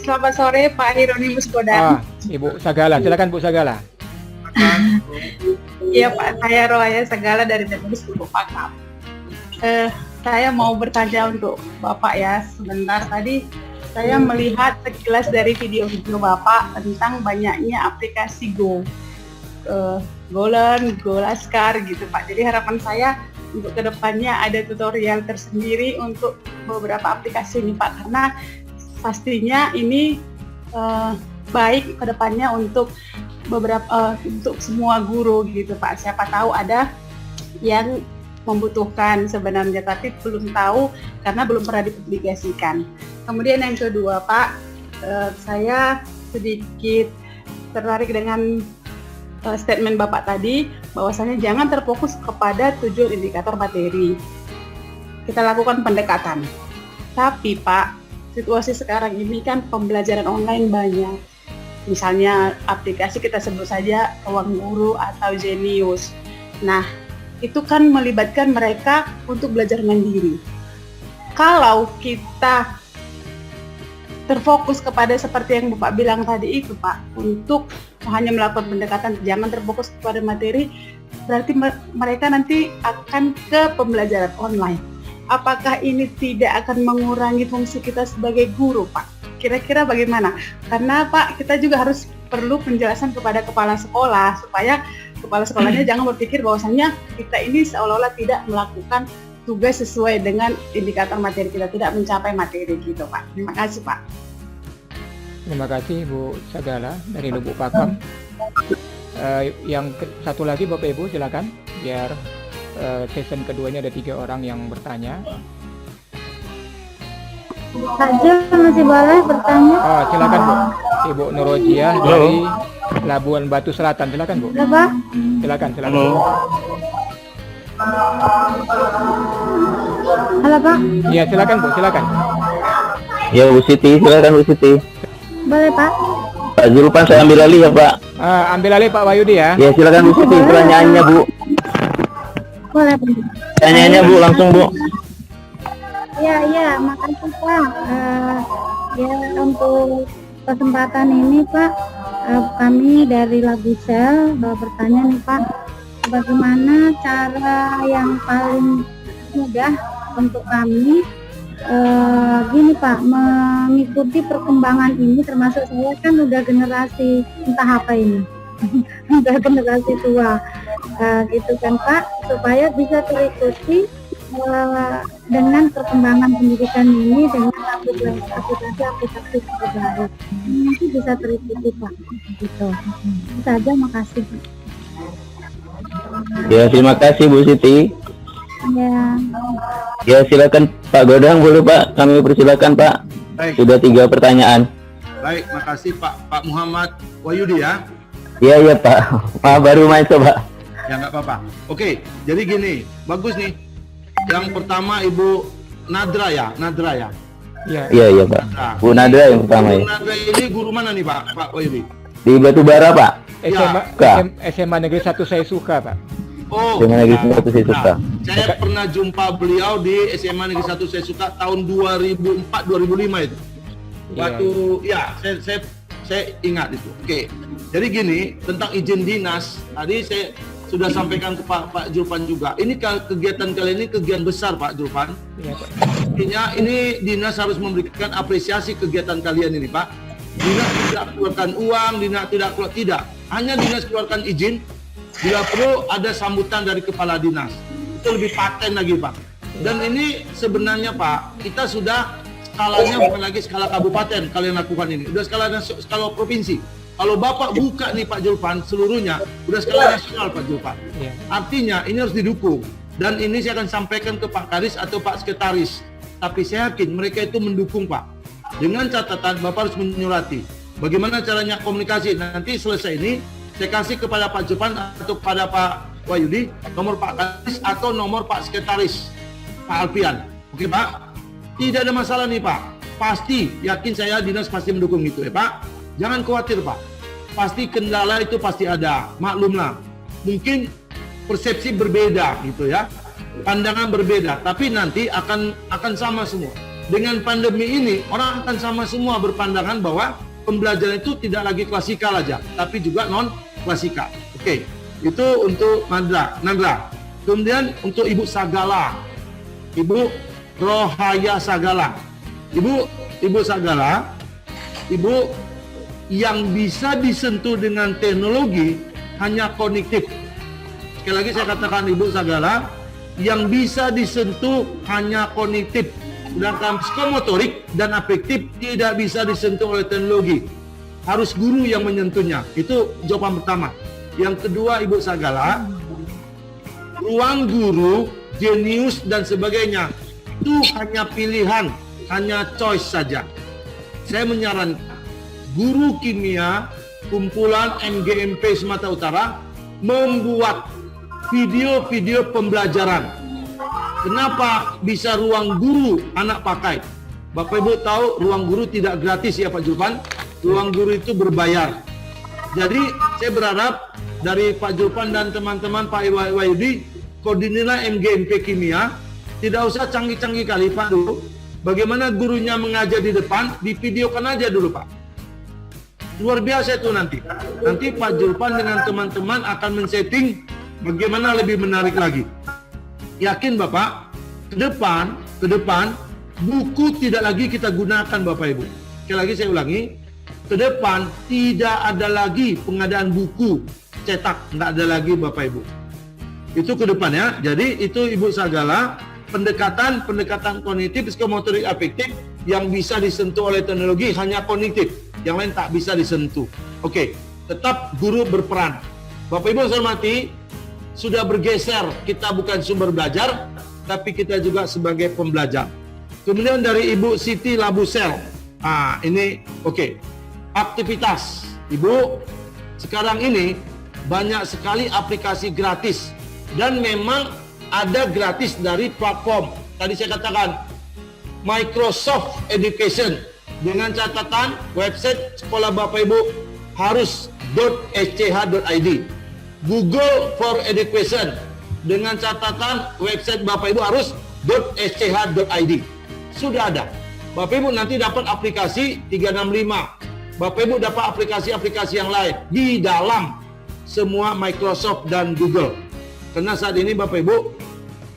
Selamat sore Pak Hieronymus Godang. Ibu Sagala, silakan Bu Sagala. Iya Pak, saya Roaya Sagala dari Depok Ibu Pakam. Saya mau bertanya untuk Bapak ya. Sebentar tadi saya melihat sekilas dari video-video Bapak tentang banyaknya aplikasi Golearn, Golaskar gitu Pak. Jadi harapan saya untuk kedepannya ada tutorial tersendiri untuk beberapa aplikasi ini Pak, karena pastinya ini baik kedepannya untuk untuk semua guru gitu Pak. Siapa tahu ada yang membutuhkan sebenarnya tapi belum tahu karena belum pernah dipublikasikan. Kemudian yang kedua Pak, saya sedikit tertarik dengan statement Bapak tadi bahwasanya jangan terfokus kepada tujuan indikator materi. Kita lakukan pendekatan. Tapi Pak, situasi sekarang ini kan pembelajaran online banyak. Misalnya aplikasi kita sebut saja Ruang Guru atau Genius. Nah, itu kan melibatkan mereka untuk belajar mandiri. Kalau kita terfokus kepada seperti yang Bapak bilang tadi itu Pak, untuk hanya melakukan pendekatan, jangan terfokus kepada materi, berarti mereka nanti akan ke pembelajaran online. Apakah ini tidak akan mengurangi fungsi kita sebagai guru Pak? Kira-kira bagaimana? Karena Pak, kita juga harus perlu penjelasan kepada kepala sekolah, supaya kepala sekolahnya jangan berpikir bahwasannya kita ini seolah-olah tidak melakukan tugas sesuai dengan indikator materi kita, tidak mencapai materi gitu Pak. Terima kasih Pak. Terima kasih Bu Sagala dari Lubuk Pakam. Yang satu lagi Bapak Ibu silakan, biar season keduanya ada 3 orang yang bertanya. Saja masih boleh bertanya. Silakan Bu. Ibu Nurojiah dari Labuan Batu Selatan, silakan Bu. Apa? Silakan. Halo. Halo Pak. Iya, silakan Bu, silakan. Ya Bu Siti, silakan Bu Siti. Boleh Pak? Pak Julpan saya ambil alih ya Pak. Ambil alih Pak Wahyudi ya. Ya silakan Bu Siti, pertanyaannya Bu. Boleh Pak. Pertanyaannya Bu, langsung Bu. Iya, makasih Pak. Ya untuk kesempatan ini Pak, kami dari Labusel bertanya nih Pak, bagaimana cara yang paling mudah untuk kami gini Pak, mengikuti perkembangan ini, termasuk saya kan udah generasi entah apa ini, udah generasi tua, gitu kan Pak, supaya bisa terikuti dengan perkembangan pendidikan ini dengan aplikasi terbaru. Nanti bisa terikuti Pak. Gitu. Itu saja, makasih. Ya, terima kasih Bu Siti. Ya. Ya, silakan Pak Godang, boleh Pak? Kami persilakan Pak. Baik, Sudah 3 pertanyaan. baik, makasih Pak Muhammad Wahyudi ya. Iya Pak. Maaf baru main coba. Ya nggak apa-apa. Oke, jadi gini, bagus nih. Yang pertama Ibu Nadra ya. Ya. Iya Pak. Bu Nadra yang pertama ya. Bu Nadra ini guru mana nih Pak Wahyudi? Di Batubara Pak. SMA Negeri 1 saya suka Pak. Oh, SMA Negeri 1 saya suka. Saya pernah jumpa beliau di SMA Negeri 1 saya suka tahun 2004-2005 itu. Waktu saya ingat itu. Oke. Jadi gini, tentang izin dinas, tadi saya sudah sampaikan ke Pak Julpan juga. Ini kegiatan kalian ini kegiatan besar Pak Julpan. Iya Pak. Artinya ini dinas harus memberikan apresiasi kegiatan kalian ini Pak. Dinas tidak keluarkan uang, dinas tidak keluar, tidak. Hanya dinas keluarkan izin. Bila perlu ada sambutan dari kepala dinas. Itu lebih paten lagi Pak. Dan ini sebenarnya Pak, kita sudah skalanya bukan lagi skala kabupaten kalian lakukan ini. Udah skala provinsi. Kalau Bapak buka nih Pak Julpan seluruhnya, udah skala nasional Pak Julpan. Iya. Artinya ini harus didukung. Dan ini saya akan sampaikan ke Pak Kadis atau Pak Sekretaris. Tapi saya yakin mereka itu mendukung Pak. Dengan catatan Bapak harus menyurati. Bagaimana caranya komunikasi. Nanti selesai ini, saya kasih kepada Pak Julpan atau kepada Pak Wahyudi nomor Pak Kadis atau nomor Pak Sekretaris Pak Alfian. Oke Pak? Tidak ada masalah nih Pak. Pasti, yakin saya dinas pasti mendukung itu ya Pak. Jangan khawatir Pak. Pasti kendala itu pasti ada. Maklumlah. Mungkin persepsi berbeda gitu ya. Pandangan berbeda. Tapi nanti akan sama semua. Dengan pandemi ini orang akan sama semua berpandangan bahwa pembelajaran itu tidak lagi klasikal aja, tapi juga non klasikal. Oke, itu untuk Nandra. Kemudian untuk Ibu Sagala, Ibu Rohaya Sagala, Ibu Sagala, Ibu yang bisa disentuh dengan teknologi hanya kognitif. Sekali lagi saya katakan Ibu Sagala, yang bisa disentuh hanya kognitif. Sedangkan psikomotorik dan afektif tidak bisa disentuh oleh teknologi. Harus guru yang menyentuhnya. Itu jawaban pertama. Yang kedua Ibu Sagala, ruang guru, jenius dan sebagainya itu hanya pilihan, hanya choice saja. Saya menyarankan guru kimia kumpulan MGMP Sumatera Utara membuat video-video pembelajaran. Kenapa bisa ruang guru anak pakai? Bapak Ibu tahu ruang guru tidak gratis ya Pak Julpan. Ruang guru itu berbayar. Jadi saya berharap dari Pak Julpan dan teman-teman Pak Wahyudi, koordinirlah MGMP Kimia. Tidak usah canggih-canggih kali Pak dulu. Bagaimana gurunya mengajar di depan, divideokan aja dulu Pak. Luar biasa itu nanti. Nanti Pak Julpan dengan teman-teman akan men-setting bagaimana lebih menarik lagi. Yakin Bapak, ke depan buku tidak lagi kita gunakan Bapak Ibu. Sekali lagi saya ulangi, ke depan tidak ada lagi pengadaan buku cetak, nggak ada lagi Bapak Ibu. Itu ke depan ya. Jadi itu Ibu Sagala, pendekatan kognitif, psikomotorik afektif yang bisa disentuh oleh teknologi hanya kognitif, yang lain tak bisa disentuh. Oke, tetap guru berperan. Bapak Ibu saya hormati, sudah bergeser, kita bukan sumber belajar, tapi kita juga sebagai pembelajar. Kemudian dari Ibu Siti Labusel, ini oke. Aktivitas, Ibu, sekarang ini banyak sekali aplikasi gratis dan memang ada gratis dari platform. Tadi saya katakan Microsoft Education dengan catatan website sekolah Bapak Ibu harus .sch.id. Google for Education dengan catatan website Bapak Ibu harus .sch.id. sudah ada. Bapak Ibu nanti dapat aplikasi 365. Bapak Ibu dapat aplikasi-aplikasi yang lain di dalam semua Microsoft dan Google. Karena saat ini Bapak Ibu,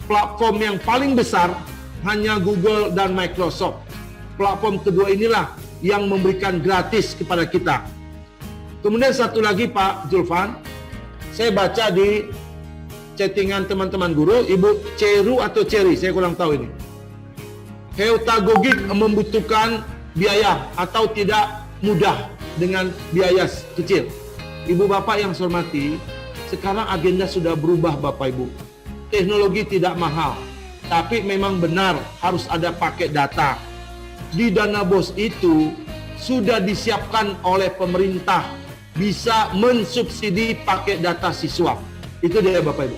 platform yang paling besar hanya Google dan Microsoft. Platform kedua inilah yang memberikan gratis kepada kita. Kemudian satu lagi Pak Julfan, saya baca di chattingan teman-teman guru, Ibu Ceru atau Ceri, saya kurang tahu ini. Heutagogik membutuhkan biaya atau tidak mudah dengan biaya kecil. Ibu Bapak yang saya hormati, sekarang agenda sudah berubah Bapak Ibu. Teknologi tidak mahal, tapi memang benar harus ada paket data. Di Dana BOS itu sudah disiapkan oleh pemerintah bisa mensubsidi paket data siswa. Itu dia Bapak Ibu.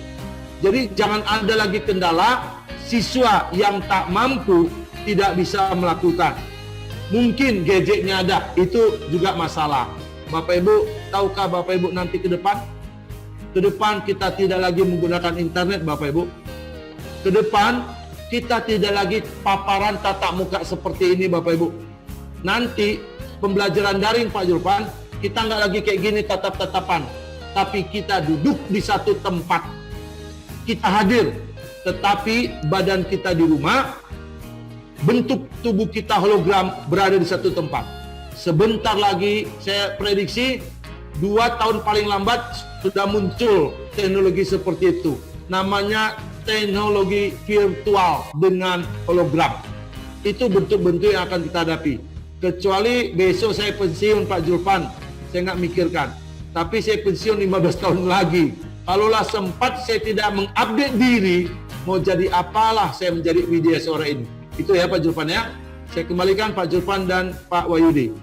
Jadi jangan ada lagi kendala siswa yang tak mampu tidak bisa melakukan. Mungkin gadgetnya ada, itu juga masalah. Bapak Ibu, tahukah Bapak Ibu nanti ke depan? Ke depan kita tidak lagi menggunakan internet Bapak Ibu. Ke depan kita tidak lagi paparan tatap muka seperti ini Bapak Ibu. Nanti pembelajaran daring Pak Julpan, kita nggak lagi kayak gini tatap-tatapan. Tapi kita duduk di satu tempat. Kita hadir, tetapi badan kita di rumah, bentuk tubuh kita hologram berada di satu tempat. Sebentar lagi saya prediksi 2 tahun paling lambat sudah muncul teknologi seperti itu. Namanya teknologi virtual dengan hologram. Itu bentuk-bentuk yang akan kita hadapi. Kecuali besok saya pensiun Pak Julfan, saya nggak mikirkan. Tapi saya pensiun 15 tahun lagi. Kalaulah sempat saya tidak mengupdate diri, mau jadi apalah saya menjadi media sore ini. Itu ya Pak Julfan ya. Saya kembalikan Pak Julfan dan Pak Wahyudi.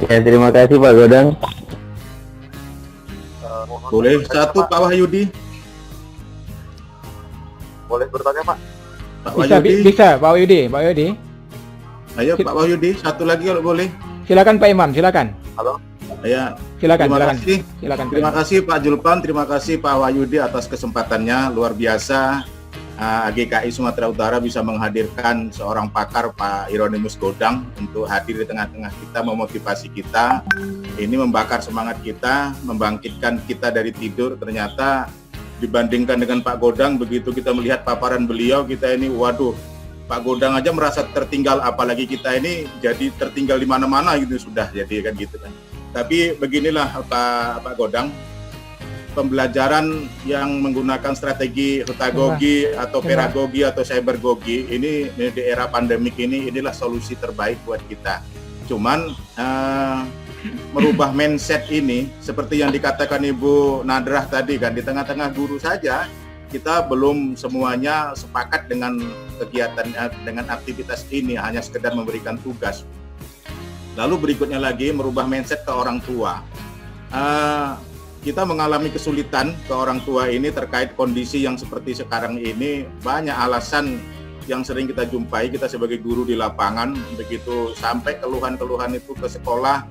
Ya, terima kasih Pak Godang. Boleh satu Pak Wahyudi? Boleh bertanya Pak? Pak Bisa, Wahyudi? bisa Pak Wahyudi, Pak Wahyudi. Ayo Pak Wahyudi, satu lagi kalau boleh. Silakan Pak Imam, silakan. Halo? Ya, Silakan, terima silakan. kasih. Silakan. Terima kasih Pak Julpan, terima kasih Pak Wahyudi atas kesempatannya. Luar biasa AGKI Sumatera Utara bisa menghadirkan seorang pakar Pak Hieronymus Godang untuk hadir di tengah-tengah kita, memotivasi kita. Ini membakar semangat kita, membangkitkan kita dari tidur. Ternyata dibandingkan dengan Pak Godang, begitu kita melihat paparan beliau, kita ini waduh, Pak Godang aja merasa tertinggal, apalagi kita ini jadi tertinggal di mana-mana gitu sudah, jadi kan gitu kan. Tapi beginilah Pak Godang, pembelajaran yang menggunakan strategi heutagogi atau pedagogi atau cybergogi ini di era pandemik ini, inilah solusi terbaik buat kita. Cuman merubah mindset ini seperti yang dikatakan Ibu Nadrah tadi kan, di tengah-tengah guru saja kita belum semuanya sepakat dengan kegiatan, dengan aktivitas ini, hanya sekedar memberikan tugas. Lalu berikutnya lagi merubah mindset ke orang tua. Kita mengalami kesulitan ke orang tua ini terkait kondisi yang seperti sekarang ini. Banyak alasan yang sering kita jumpai, kita sebagai guru di lapangan, begitu sampai keluhan-keluhan itu ke sekolah,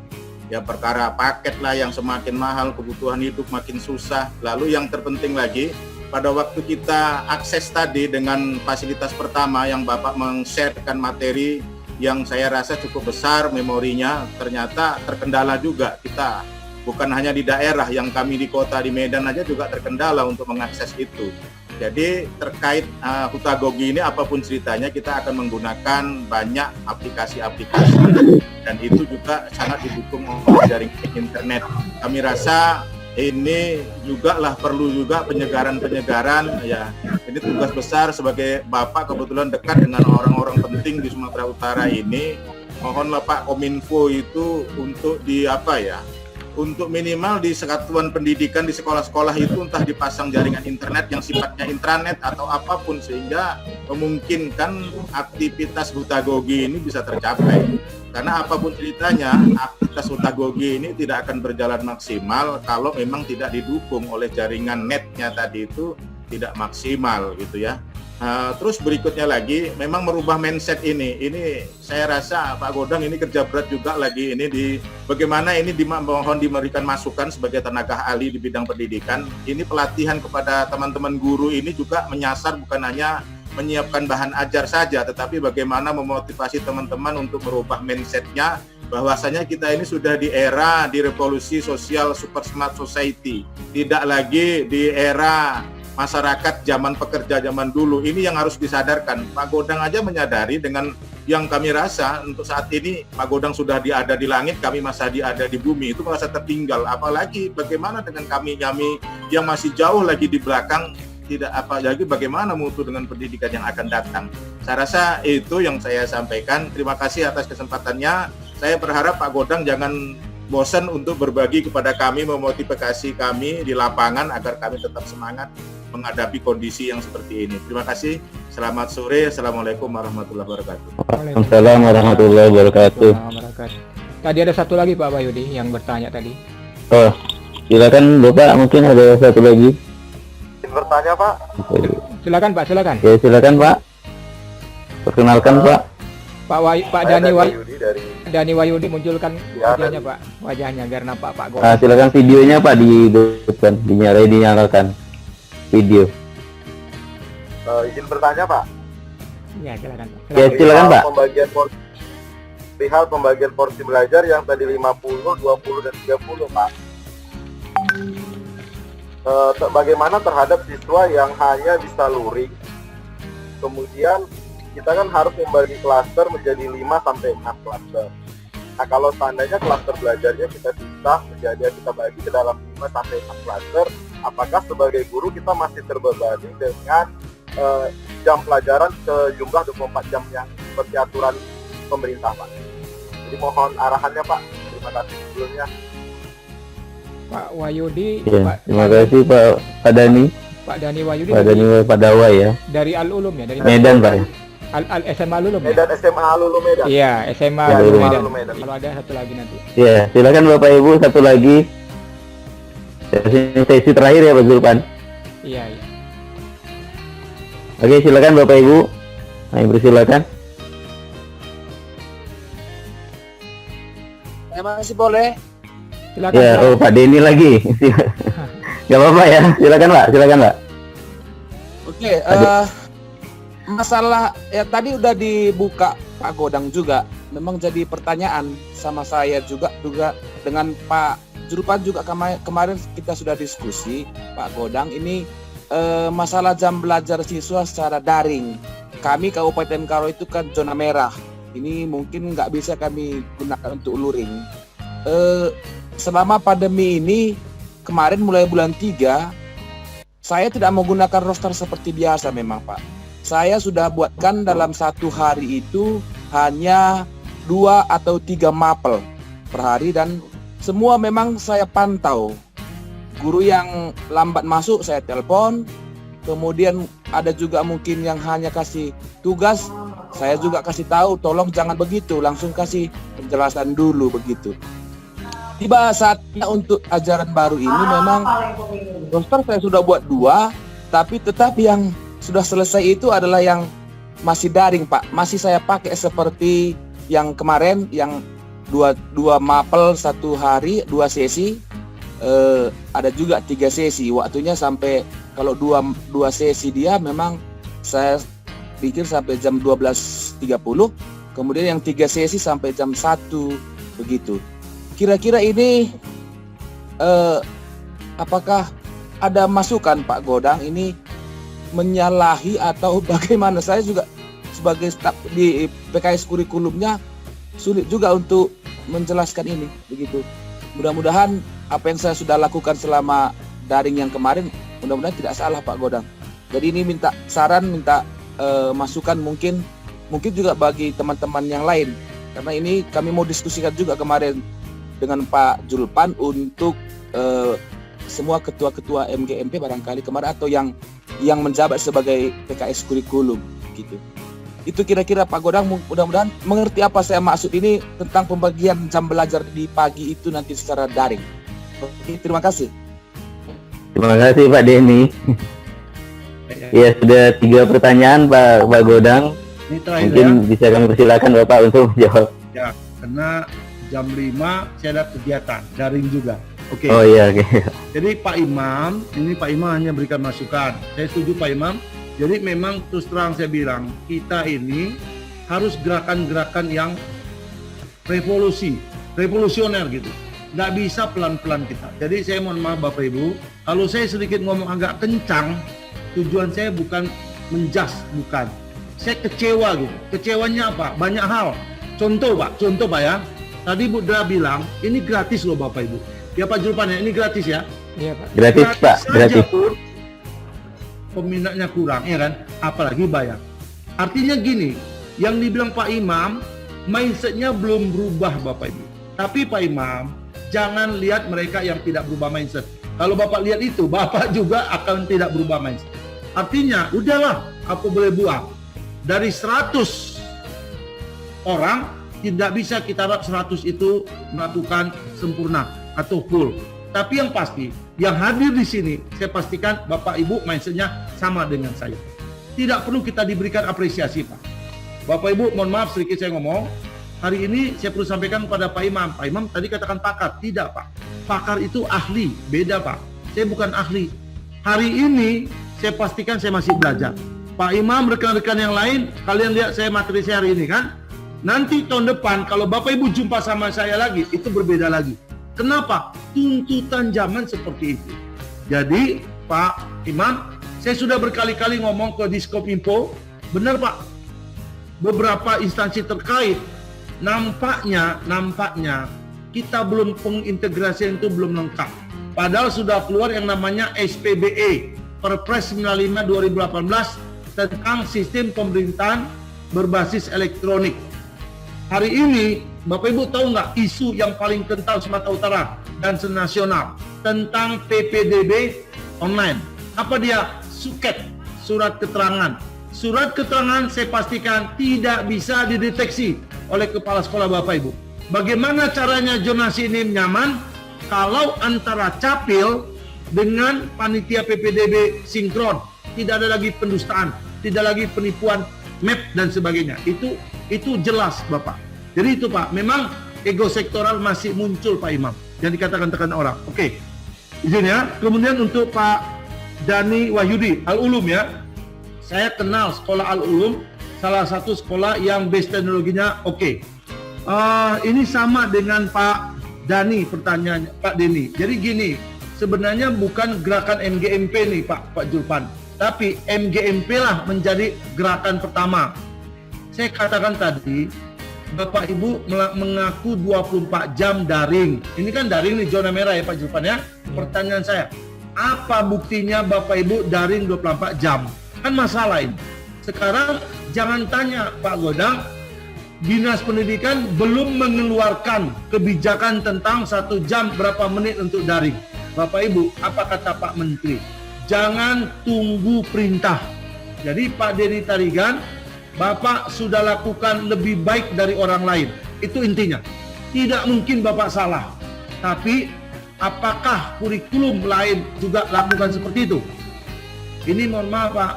ya perkara paket lah yang semakin mahal, kebutuhan hidup makin susah. Lalu yang terpenting lagi, pada waktu kita akses tadi dengan fasilitas pertama yang Bapak men-sharekan materi yang saya rasa cukup besar memorinya, ternyata terkendala juga kita. Bukan hanya di daerah, yang kami di kota di Medan aja juga terkendala untuk mengakses itu. Jadi terkait heutagogi ini apapun ceritanya, kita akan menggunakan banyak aplikasi-aplikasi dan itu juga sangat didukung oleh jaringan internet. Kami rasa ini juga lah perlu juga penyegaran ya. Ini tugas besar sebagai Bapak kebetulan dekat dengan orang-orang penting di Sumatera Utara ini. Mohonlah Pak Kominfo itu untuk untuk minimal di satuan pendidikan di sekolah-sekolah itu entah dipasang jaringan internet yang sifatnya intranet atau apapun sehingga memungkinkan aktivitas heutagogi ini bisa tercapai. Karena apapun ceritanya, aktivitas heutagogi ini tidak akan berjalan maksimal kalau memang tidak didukung oleh jaringan netnya tadi itu tidak maksimal gitu ya. Terus berikutnya lagi, memang merubah mindset ini saya rasa Pak Godang ini kerja berat juga lagi ini di bagaimana ini mohon diberikan masukan sebagai tenaga ahli di bidang pendidikan. Ini pelatihan kepada teman-teman guru ini juga menyasar bukan hanya menyiapkan bahan ajar saja, tetapi bagaimana memotivasi teman-teman untuk merubah mindset-nya bahwasanya kita ini sudah di era di revolusi sosial super smart society, tidak lagi di era masyarakat zaman pekerja zaman dulu. Ini yang harus disadarkan. Pak Godang aja menyadari dengan yang kami rasa untuk saat ini Pak Godang sudah ada di langit, kami masih ada di bumi, itu merasa tertinggal. Apalagi bagaimana dengan kami yang masih jauh lagi di belakang, tidak apa lagi bagaimana mutu dengan pendidikan yang akan datang. Saya rasa itu yang saya sampaikan. Terima kasih atas kesempatannya. Saya berharap Pak Godang jangan bosan untuk berbagi kepada kami, memotivasi kami di lapangan agar kami tetap semangat menghadapi kondisi yang seperti ini. Terima kasih. Selamat sore. Assalamualaikum warahmatullahi wabarakatuh. Waalaikumsalam warahmatullahi wabarakatuh. Tadi ada satu lagi Pak Wahyudi yang bertanya tadi. Oh, silakan Bapak, mungkin ada satu lagi. Bertanya Pak. Silakan Pak, silakan. Ya, silakan Pak. Perkenalkan Pak. Pak Dani Wahyudi munculkan wajahnya Pak, wajahnya biar nampak Pak Godang. Silakan videonya Pak di depan, dinyalakan video. Izin bertanya Pak. Ya, silakan Pak. Ya, silakan Pak. Perihal pembagian porsi belajar yang tadi 50, 20 dan 30 Pak. Bagaimana terhadap siswa yang hanya bisa luring? Kemudian kita kan harus membagi klaster menjadi 5 sampai 6 klaster. Nah, kalau seandainya klaster belajarnya kita pisah menjadi kita bagi ke dalam 5 sampai 6 klaster, apakah sebagai guru kita masih terbebani dengan jam pelajaran sejumlah 24 jam yang seperti aturan pemerintah, Pak? Jadi mohon arahannya, Pak. Terima kasih sebelumnya. Pak Wahyudi, Ya, terima kasih Pak Dani. Pak Dani Wahyudi. Pak Dawai ya. Dari Al-Ulum ya, dari Medan Pak. SMA Al-Ulum ya? Medan, SMA Al-Ulum Medan. Iya, SMA Ya, Al-Ulum Al-Ulum Medan. Medan. Kalau ada satu lagi nanti. Ya, silakan Bapak Ibu satu lagi. Sesi terakhir ya Pak Zulpan. Iya, iya. Oke, silakan Bapak Ibu. Ayo bersilakan. Saya masih boleh. Silakan. Ya, Pak. Pak Denny lagi. Gak apa-apa ya, silakan Pak. Oke, masalah ya tadi udah dibuka Pak Godang juga. Memang jadi pertanyaan sama saya juga dengan Pak Julpan juga kemarin kita sudah diskusi Pak Godang ini masalah jam belajar siswa secara daring. Kami Kabupaten Karo itu kan zona merah. Ini mungkin nggak bisa kami gunakan untuk luring. Selama pandemi ini kemarin mulai bulan 3 saya tidak menggunakan roster seperti biasa memang Pak. Saya sudah buatkan dalam satu hari itu hanya 2 atau 3 mapel per hari dan semua memang saya pantau. Guru yang lambat masuk saya telepon, kemudian ada juga mungkin yang hanya kasih tugas, saya juga kasih tahu tolong jangan begitu, langsung kasih penjelasan dulu begitu. Tiba saatnya untuk ajaran baru ini memang roster saya sudah buat 2, tapi tetap yang sudah selesai itu adalah yang masih daring Pak. Masih saya pakai seperti yang kemarin yang 2 mapel satu hari 2 sesi. Ada juga 3 sesi. Waktunya sampai kalau 2 sesi dia memang saya pikir sampai jam 12.30. Kemudian yang 3 sesi sampai jam 1 begitu. Kira-kira ini apakah ada masukan Pak Godang ini menyalahi atau bagaimana? Saya juga sebagai staf di PKS kurikulumnya sulit juga untuk menjelaskan ini begitu. Mudah-mudahan apa yang saya sudah lakukan selama daring yang kemarin mudah-mudahan tidak salah Pak Godang. Jadi ini minta saran, minta masukan mungkin juga bagi teman-teman yang lain. Karena ini kami mau diskusikan juga kemarin dengan Pak Julpan untuk semua ketua-ketua MGMP barangkali kemarin atau yang menjabat sebagai PKS kurikulum gitu. Itu kira-kira Pak Godang mudah-mudahan mengerti apa saya maksud ini tentang pembagian jam belajar di pagi itu nanti secara daring. Oke, terima kasih. Terima kasih Pak Denny. Ya, sudah 3 pertanyaan Pak Godang. Ini terakhir Mungkin bisa kami persilakan Bapak untuk menjawab. ya. Karena jam 5 saya ada kegiatan daring juga. Oke. Oh iya, oke. Jadi Pak Imam, ini Pak Imam hanya berikan masukan. Saya setuju Pak Imam. Jadi memang terus terang saya bilang, kita ini harus gerakan-gerakan yang revolusioner gitu. Nggak bisa pelan-pelan kita. Jadi saya mohon maaf Bapak Ibu, kalau saya sedikit ngomong agak kencang, tujuan saya bukan menjas, bukan. Saya kecewa gitu. Kecewanya apa? Banyak hal. Contoh Pak ya. Tadi Bu Dra bilang, ini gratis loh Bapak Ibu. Ya Pak Julpan ya, ini gratis ya? Iya Pak. Gratis Pak, saja gratis. pun peminatnya kurang, ya kan? Apalagi bayar. Artinya gini, yang dibilang Pak Imam, mindsetnya belum berubah Bapak Ibu. Tapi Pak Imam, jangan lihat mereka yang tidak berubah mindset. Kalau Bapak lihat itu, Bapak juga akan tidak berubah mindset. Artinya, udahlah, apa boleh buat. Dari 100 orang, tidak bisa kita harap 100 itu melakukan sempurna atau full. Tapi yang pasti, yang hadir di sini, saya pastikan Bapak Ibu mindsetnya sama dengan saya. Tidak perlu kita diberikan apresiasi Pak. Bapak Ibu, mohon maaf sedikit saya ngomong. Hari ini saya perlu sampaikan kepada Pak Imam. Pak Imam tadi katakan pakar. Tidak Pak. Pakar itu ahli. Beda Pak. Saya bukan ahli. Hari ini saya pastikan saya masih belajar. Pak Imam, rekan-rekan yang lain, kalian lihat saya materi saya hari ini kan? Nanti tahun depan kalau Bapak Ibu jumpa sama saya lagi, itu berbeda lagi. Kenapa? Tuntutan zaman seperti itu. Jadi Pak Imam, saya sudah berkali-kali ngomong ke Diskominfo, benar Pak, beberapa instansi terkait, nampaknya kita belum pengintegrasian itu belum lengkap. Padahal sudah keluar yang namanya SPBE, Perpres 95 2018 tentang sistem pemerintahan berbasis elektronik. Hari ini, Bapak Ibu tahu nggak isu yang paling kental Sumatera Utara dan senasional tentang PPDB online? Apa dia? Suket, surat keterangan. Surat keterangan saya pastikan tidak bisa dideteksi oleh kepala sekolah Bapak Ibu. Bagaimana caranya zonasi ini nyaman? Kalau antara capil dengan panitia PPDB sinkron, tidak ada lagi pendustaan, tidak lagi penipuan map dan sebagainya. Itu jelas Bapak. Jadi itu Pak, memang ego sektoral masih muncul Pak Imam yang dikatakan tekan orang. Oke, izin ya. Kemudian untuk Pak Dani Wahyudi, Al-Ulum ya. Saya kenal sekolah Al-Ulum, salah satu sekolah yang base teknologinya oke. Ini sama dengan Pak Dani pertanyaannya, Pak Deni. Jadi gini, sebenarnya bukan gerakan MGMP nih Pak Julpan, tapi MGMP lah menjadi gerakan pertama. Saya katakan tadi, Bapak Ibu mengaku 24 jam daring. Ini kan daring nih, zona merah ya Pak Julpan ya. Pertanyaan saya, apa buktinya Bapak Ibu daring 24 jam? Kan masalah ini. Sekarang jangan tanya Pak Godang, Dinas Pendidikan belum mengeluarkan kebijakan tentang 1 jam berapa menit untuk daring. Bapak Ibu, apa kata Pak Menteri? Jangan tunggu perintah. Jadi Pak Denny Tarigan, Bapak sudah lakukan lebih baik dari orang lain. Itu intinya. Tidak mungkin Bapak salah. Tapi apakah kurikulum lain juga lakukan seperti itu? Ini mohon maaf Pak.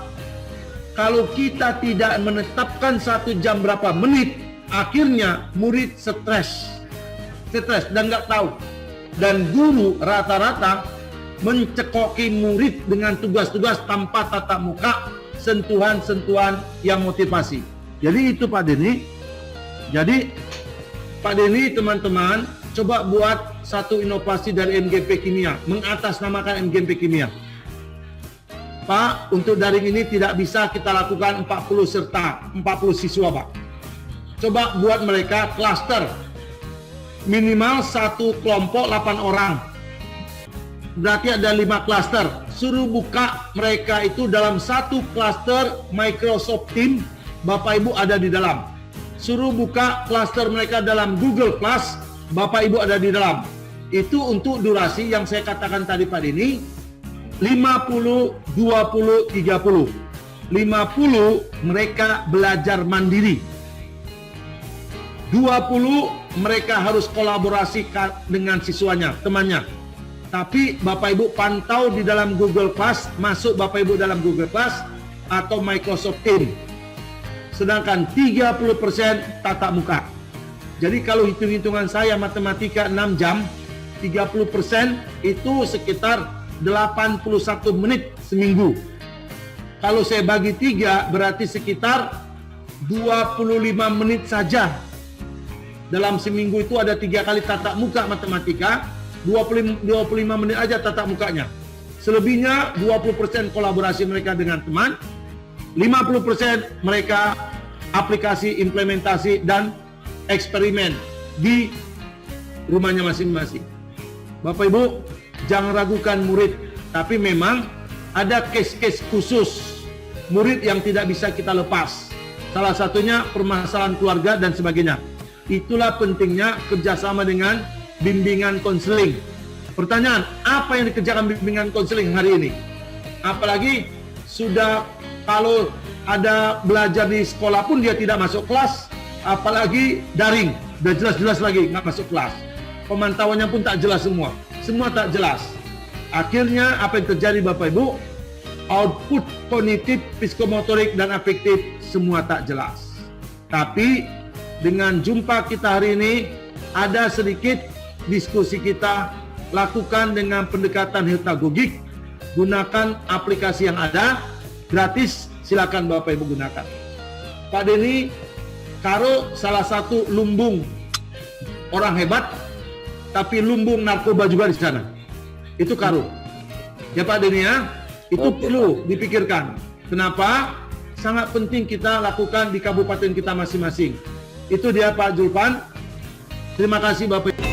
Kalau kita tidak menetapkan 1 jam berapa menit, akhirnya murid stres dan nggak tahu. Dan guru rata-rata mencekoki murid dengan tugas-tugas tanpa tatap muka, sentuhan-sentuhan yang motivasi. Jadi itu Pak Denny. Jadi Pak Denny, teman-teman, coba buat satu inovasi dari MGMP Kimia, mengatasnamakan MGMP Kimia. Pak, untuk daring ini tidak bisa kita lakukan 40 siswa Pak. Coba buat mereka klaster, minimal satu kelompok 8 orang. Berarti ada 5 klaster. Suruh buka mereka itu dalam satu klaster Microsoft Teams, Bapak Ibu ada di dalam. Suruh buka klaster mereka dalam Google Class, Bapak Ibu ada di dalam. Itu untuk durasi yang saya katakan tadi Pak Denny, 50, 20, 30. 50 mereka belajar mandiri. 20 mereka harus kolaborasi dengan siswanya, temannya. Tapi Bapak Ibu pantau di dalam Google Class, masuk Bapak Ibu dalam Google Class atau Microsoft Teams. Sedangkan 30% tatap muka. Jadi kalau hitung-hitungan saya matematika 6 jam, 30% itu sekitar 81 menit seminggu. Kalau saya bagi 3 berarti sekitar 25 menit saja. Dalam seminggu itu ada 3 kali tatap muka matematika, 25 menit aja tatap mukanya. Selebihnya 20% kolaborasi mereka dengan teman, 50% mereka aplikasi, implementasi, dan eksperimen di rumahnya masing-masing. Bapak Ibu, jangan ragukan murid, tapi memang ada case-case khusus murid yang tidak bisa kita lepas. Salah satunya permasalahan keluarga dan sebagainya. Itulah pentingnya kerjasama dengan bimbingan konseling. Pertanyaan, apa yang dikerjakan bimbingan konseling hari ini? Apalagi sudah kalau ada belajar di sekolah pun dia tidak masuk kelas, apalagi daring, udah jelas-jelas lagi nggak masuk kelas. Pemantauannya pun tak jelas semua tak jelas. Akhirnya apa yang terjadi Bapak Ibu? Output kognitif, psikomotorik, dan afektif semua tak jelas. Tapi dengan jumpa kita hari ini, ada sedikit diskusi kita lakukan dengan pendekatan heurtagogik. Gunakan aplikasi yang ada, gratis, silakan Bapak Ibu gunakan. Pak Denny, Karo salah satu lumbung orang hebat, tapi lumbung narkoba juga di sana. Itu Karo. Ya Pak Denny ya, itu perlu dipikirkan. Kenapa? Sangat penting kita lakukan di kabupaten kita masing-masing. Itu dia Pak Julpan. Terima kasih Bapak.